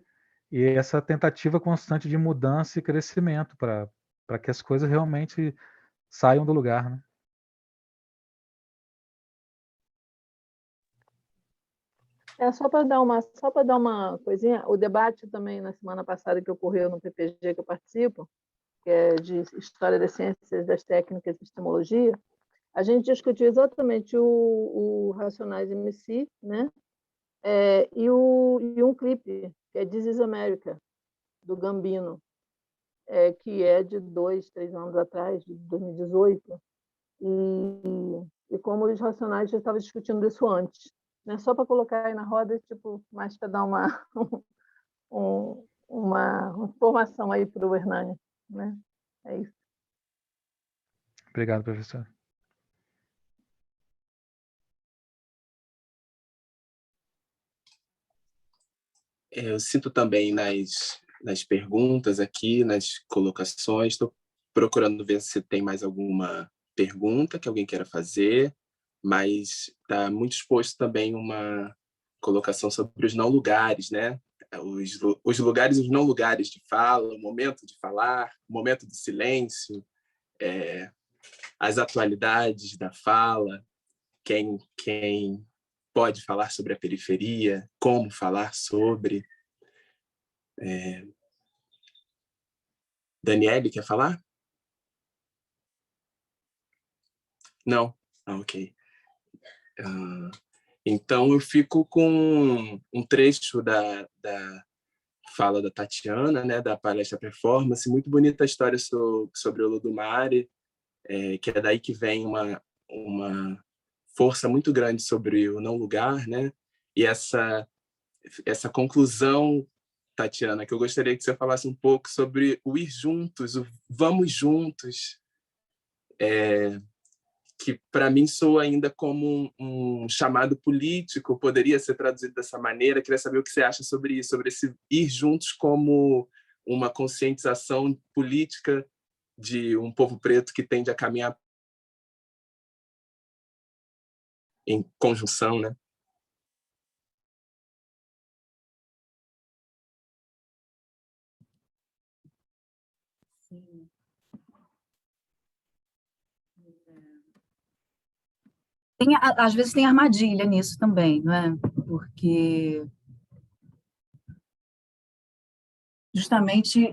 e essa tentativa constante de mudança e crescimento para que as coisas realmente saiam do lugar, né? Só para dar uma coisinha, o debate também na semana passada que ocorreu no PPG que eu participo, que é de História das Ciências, das Técnicas e Epistemologia, a gente discutiu exatamente o Racionais MC, né? E um clipe, que é This is America, do Gambino, que é de 2-3 anos atrás, de 2018, e como os Racionais já estavam discutindo isso antes. Né? Só para colocar aí na roda, tipo, mais para dar uma informação aí para o Hernani. Né? É isso. Obrigado, professor. Eu sinto também nas perguntas aqui, nas colocações, estou procurando ver se tem mais alguma pergunta que alguém queira fazer, mas está muito exposto também uma colocação sobre os não lugares, né? Os lugares e os não lugares de fala, o momento de falar, o momento do silêncio, as atualidades da fala, quem pode falar sobre a periferia, como falar sobre. Daniele, quer falar? Não? Ok. Então, eu fico com um trecho da fala da Tatiana, né, da palestra performance, muito bonita a história sobre o Olodumare, que é daí que vem uma força muito grande sobre o não lugar, né? E essa conclusão, Tatiana, que eu gostaria que você falasse um pouco sobre o ir juntos, o vamos juntos, que para mim soa ainda como um chamado político, poderia ser traduzido dessa maneira. Queria saber o que você acha sobre isso, sobre esse ir juntos como uma conscientização política de um povo preto que tende a caminhar em conjunção, né? Sim. Às vezes tem armadilha nisso também, não é? Porque justamente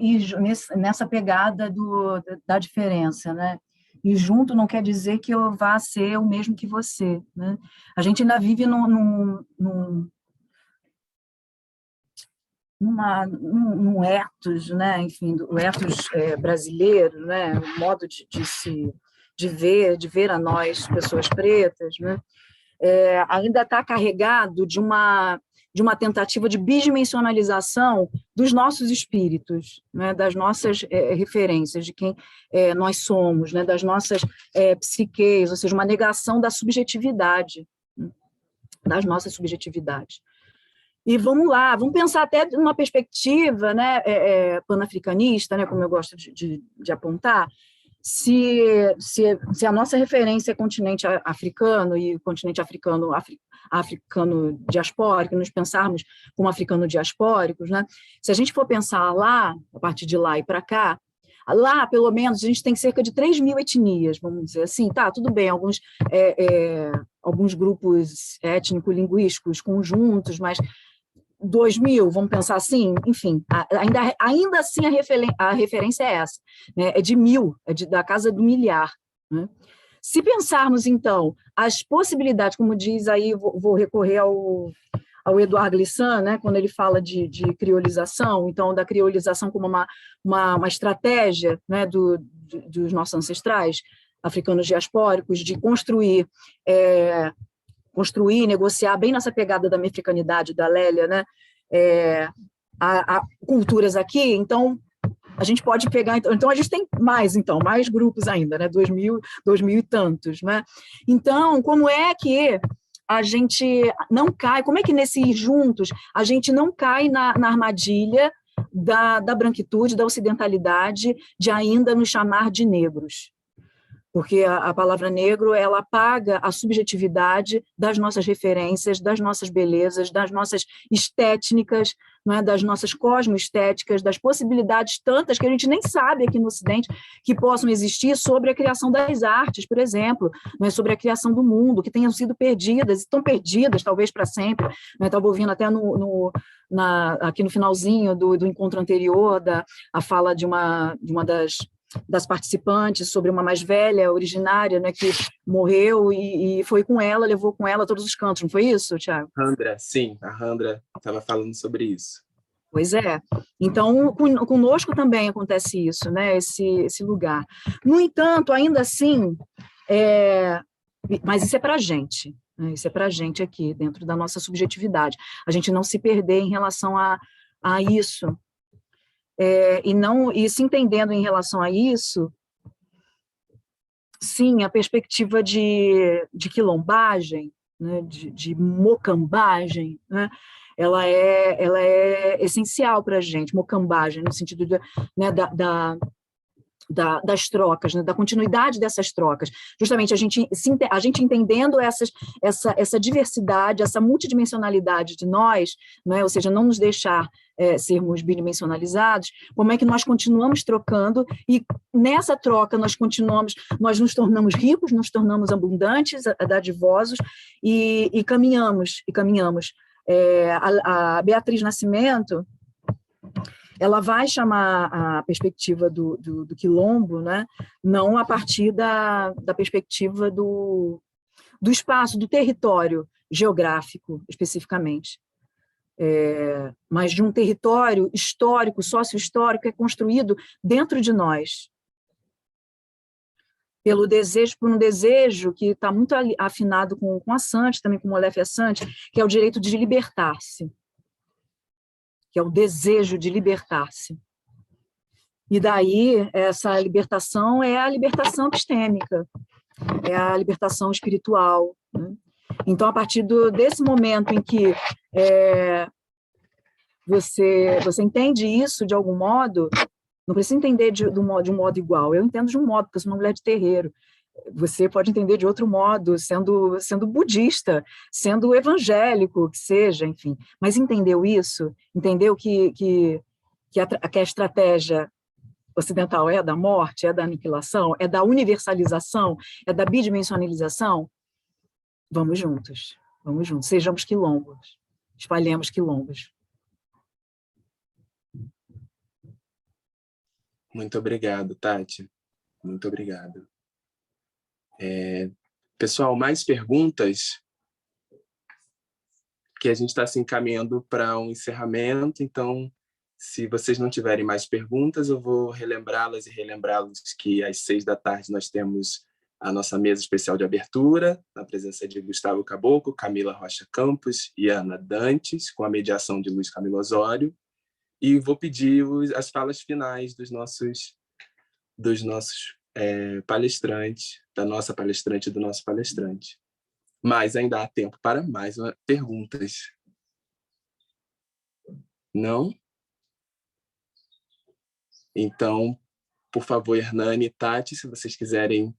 nessa pegada da diferença, né? E junto não quer dizer que eu vá ser o mesmo que você, né? A gente ainda vive num ethos, né? Enfim, o ethos brasileiro, né? O modo de ver a nós, pessoas pretas, né? Ainda está carregado de uma tentativa de bidimensionalização dos nossos espíritos, né, das nossas referências, de quem nós somos, né, das nossas psiques, ou seja, uma negação da subjetividade, né, das nossas subjetividades. E vamos lá, vamos pensar até numa perspectiva, né, panafricanista, né, como eu gosto de apontar. Se a nossa referência é continente africano e o continente africano diaspórico, nos pensarmos como africano diaspóricos, né? Se a gente for pensar lá, a partir de lá e para cá, lá, pelo menos, a gente tem cerca de 3.000 etnias, vamos dizer assim, tá, tudo bem, alguns grupos étnico-linguísticos conjuntos, mas 2.000, vamos pensar assim, enfim, ainda assim a referência é essa, né? É de 1.000, da casa do milhar, né? Se pensarmos, então, as possibilidades, como diz aí, vou recorrer ao Eduardo Glissant, né, quando ele fala de criolização, então, da criolização como uma estratégia, né, dos nossos ancestrais africanos diaspóricos, de construir, negociar, bem nessa pegada da mefricanidade da Lélia, né? Culturas aqui, então a gente pode pegar, então a gente tem mais grupos ainda, né? 2.000 e tantos, né? Então, como é que a gente não cai, como é que nesse ir juntos a gente não cai na armadilha da branquitude, da ocidentalidade, de ainda nos chamar de negros? Porque a palavra negro, ela apaga a subjetividade das nossas referências, das nossas belezas, das nossas estéticas, não é? Das nossas cosmoestéticas, das possibilidades tantas que a gente nem sabe aqui no Ocidente que possam existir sobre a criação das artes, por exemplo, né? Sobre a criação do mundo, que tenham sido perdidas, estão perdidas talvez para sempre. Estava ouvindo até aqui no finalzinho do encontro anterior, a fala de uma das participantes sobre uma mais velha, originária, né, que morreu e foi com ela, levou com ela todos os cantos, não foi isso, Tiago? Sim, a Randra estava falando sobre isso. Pois é. Então, conosco também acontece isso, né, esse lugar. No entanto, ainda assim, mas isso é para a gente, né, isso é para a gente aqui, dentro da nossa subjetividade. A gente não se perder em relação a isso, e se entendendo em relação a isso, sim, a perspectiva de quilombagem, né, de mocambagem, né, ela é essencial para a gente, mocambagem, no sentido né, das trocas, né, da continuidade dessas trocas. Justamente a gente entendendo essa diversidade, essa multidimensionalidade de nós, né, ou seja, não nos deixar sermos bidimensionalizados, como é que nós continuamos trocando e nessa troca nós nos tornamos ricos, nos tornamos abundantes, dadivosos e caminhamos. A Beatriz Nascimento, ela vai chamar a perspectiva do quilombo, né, não a partir da perspectiva do espaço, do território geográfico, especificamente, mas de um território histórico, sócio-histórico, que é construído dentro de nós, por um desejo que está muito afinado com a Santi, também com o Molefe Santi, que é o direito de libertar-se, que é o desejo de libertar-se. E daí, essa libertação é a libertação epistêmica, é a libertação espiritual, né? Então, a partir desse momento em que você entende isso de algum modo, não precisa entender de um modo igual, eu entendo de um modo, porque eu sou uma mulher de terreiro. Você pode entender de outro modo, sendo budista, sendo evangélico, que seja, enfim. Mas entendeu isso? Entendeu que a estratégia ocidental é da morte, é da aniquilação, é da universalização, é da bidimensionalização? Vamos juntos, sejamos quilombos, espalhemos quilombos. Muito obrigado, Tati. Muito obrigado. Pessoal, mais perguntas? Que a gente está se encaminhando para um encerramento, então, se vocês não tiverem mais perguntas, eu vou relembrá-las e relembrá-los que às 18h nós temos a nossa mesa especial de abertura, na presença de Gustavo Caboclo, Camila Rocha Campos e Ana Dantes, com a mediação de Luiz Camilo Osório, e vou pedir as falas finais dos nossos palestrantes, da nossa palestrante e do nosso palestrante. Mas ainda há tempo para mais perguntas. Não? Então, por favor, Hernani e Tati, se vocês quiserem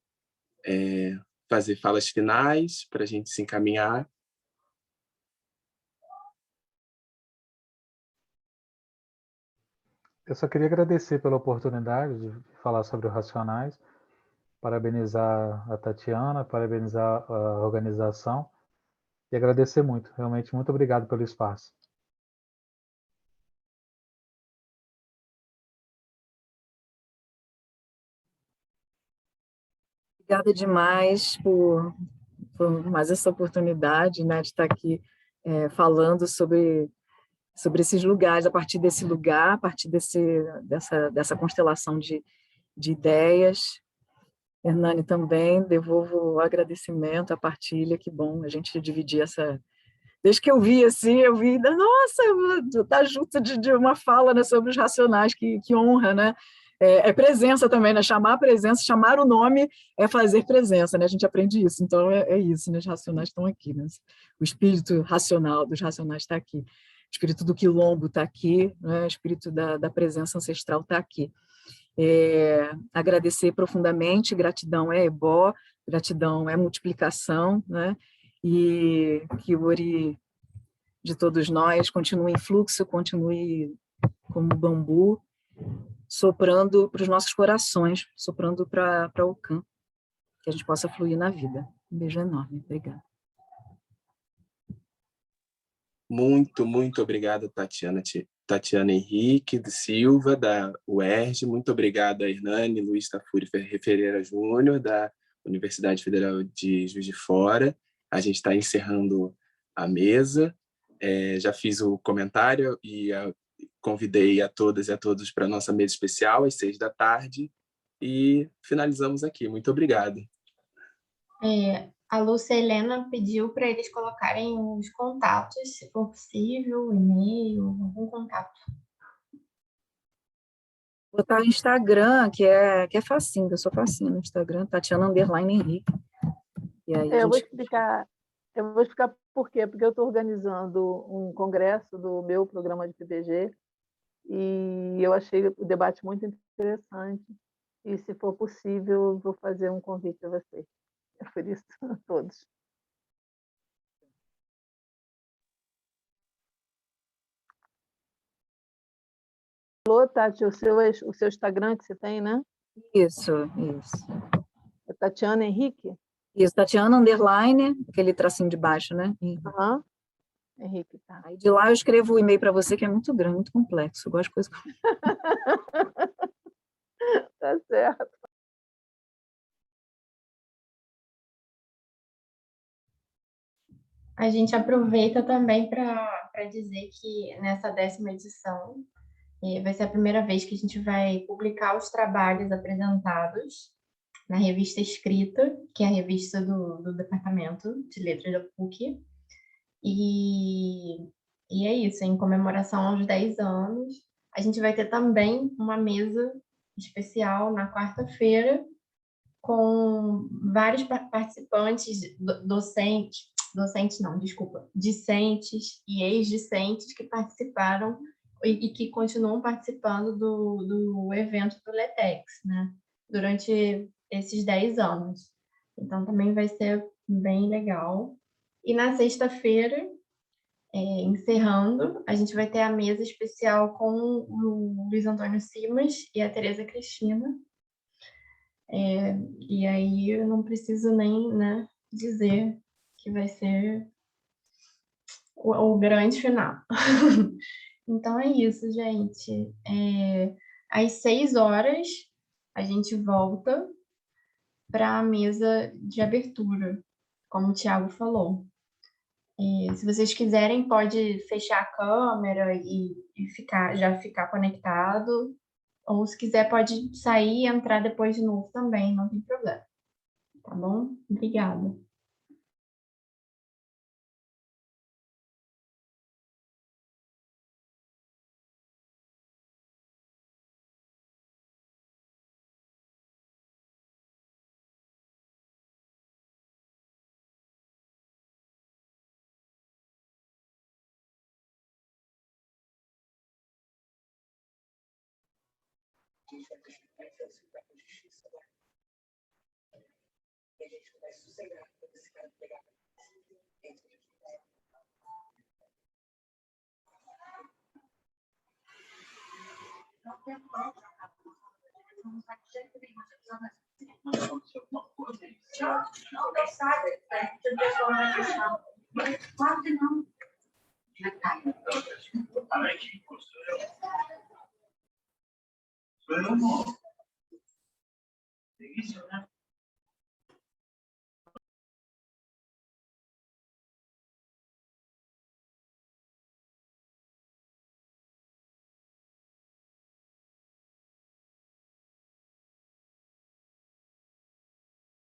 fazer falas finais para a gente se encaminhar. Eu só queria agradecer pela oportunidade de falar sobre os Racionais, parabenizar a Tatiana, parabenizar a organização e agradecer muito, realmente muito obrigado pelo espaço. Obrigada demais por mais essa oportunidade, né, de estar aqui falando sobre esses lugares, a partir desse lugar, a partir dessa constelação de ideias. Hernani, também devolvo o agradecimento, a partilha, que bom a gente dividir essa... Desde que eu vi, assim, nossa, tá junto de uma fala, né, sobre os Racionais, que honra, né? É presença também, né? Chamar a presença, chamar o nome é fazer presença, né? A gente aprende isso, então é isso, né? Os Racionais estão aqui, né? O espírito racional dos Racionais está aqui, o espírito do quilombo está aqui, né? O espírito da presença ancestral está aqui. Agradecer profundamente, gratidão é ebó, gratidão é multiplicação, né? E que o Ori de todos nós continue em fluxo, continue como bambu, soprando para os nossos corações, soprando para o Ocã, que a gente possa fluir na vida. Um beijo enorme, obrigada. Muito, muito obrigado, Tatiana Henrique de Silva, da UERJ. Muito obrigado a Hernani Luiz Tafuri Ferreira Júnior, da Universidade Federal de Juiz de Fora. A gente está encerrando a mesa. Já fiz o comentário e convidei a todas e a todos para a nossa mesa especial, às 18h, e finalizamos aqui. Muito obrigado. A Lúcia Helena pediu para eles colocarem os contatos, se for possível, e-mail, algum contato. Botar o Instagram, que é facinho, eu sou facinho no Instagram, Tatiana_Henrique. E aí a Eu gente... vou explicar por quê, porque eu estou organizando um congresso do meu programa de PPG e eu achei o debate muito interessante e, se for possível, eu vou fazer um convite a vocês. É por isso a todos. Alô, Tati, o seu Instagram que você tem, né? Isso. É Tatiana Henrique? Isso, Tatiana, _, aquele tracinho de baixo, né? Aham. Henrique, tá. Aí de lá eu escrevo o e-mail para você, que é muito grande, muito complexo. Eu gosto de coisa... Tá certo. A gente aproveita também para dizer que nessa 10ª edição vai ser a primeira vez que a gente vai publicar os trabalhos apresentados na revista Escrita, que é a revista do Departamento de Letras da PUC. E é isso, em comemoração aos 10 anos. A gente vai ter também uma mesa especial na quarta-feira, com vários participantes, discentes e ex-discentes que participaram e que continuam participando do evento do LETEX, né, durante esses 10 anos. Então, também vai ser bem legal. E na sexta-feira, encerrando, a gente vai ter a mesa especial com o Luiz Antônio Simas e a Tereza Cristina. E aí eu não preciso nem, né, dizer que vai ser o grande final. Então é isso, gente. Às 6 horas a gente volta para a mesa de abertura, como o Thiago falou. Se vocês quiserem, pode fechar a câmera e já ficar conectado. Ou se quiser, pode sair e entrar depois de novo também, não tem problema. Tá bom? Obrigada. Claro que não. Foi um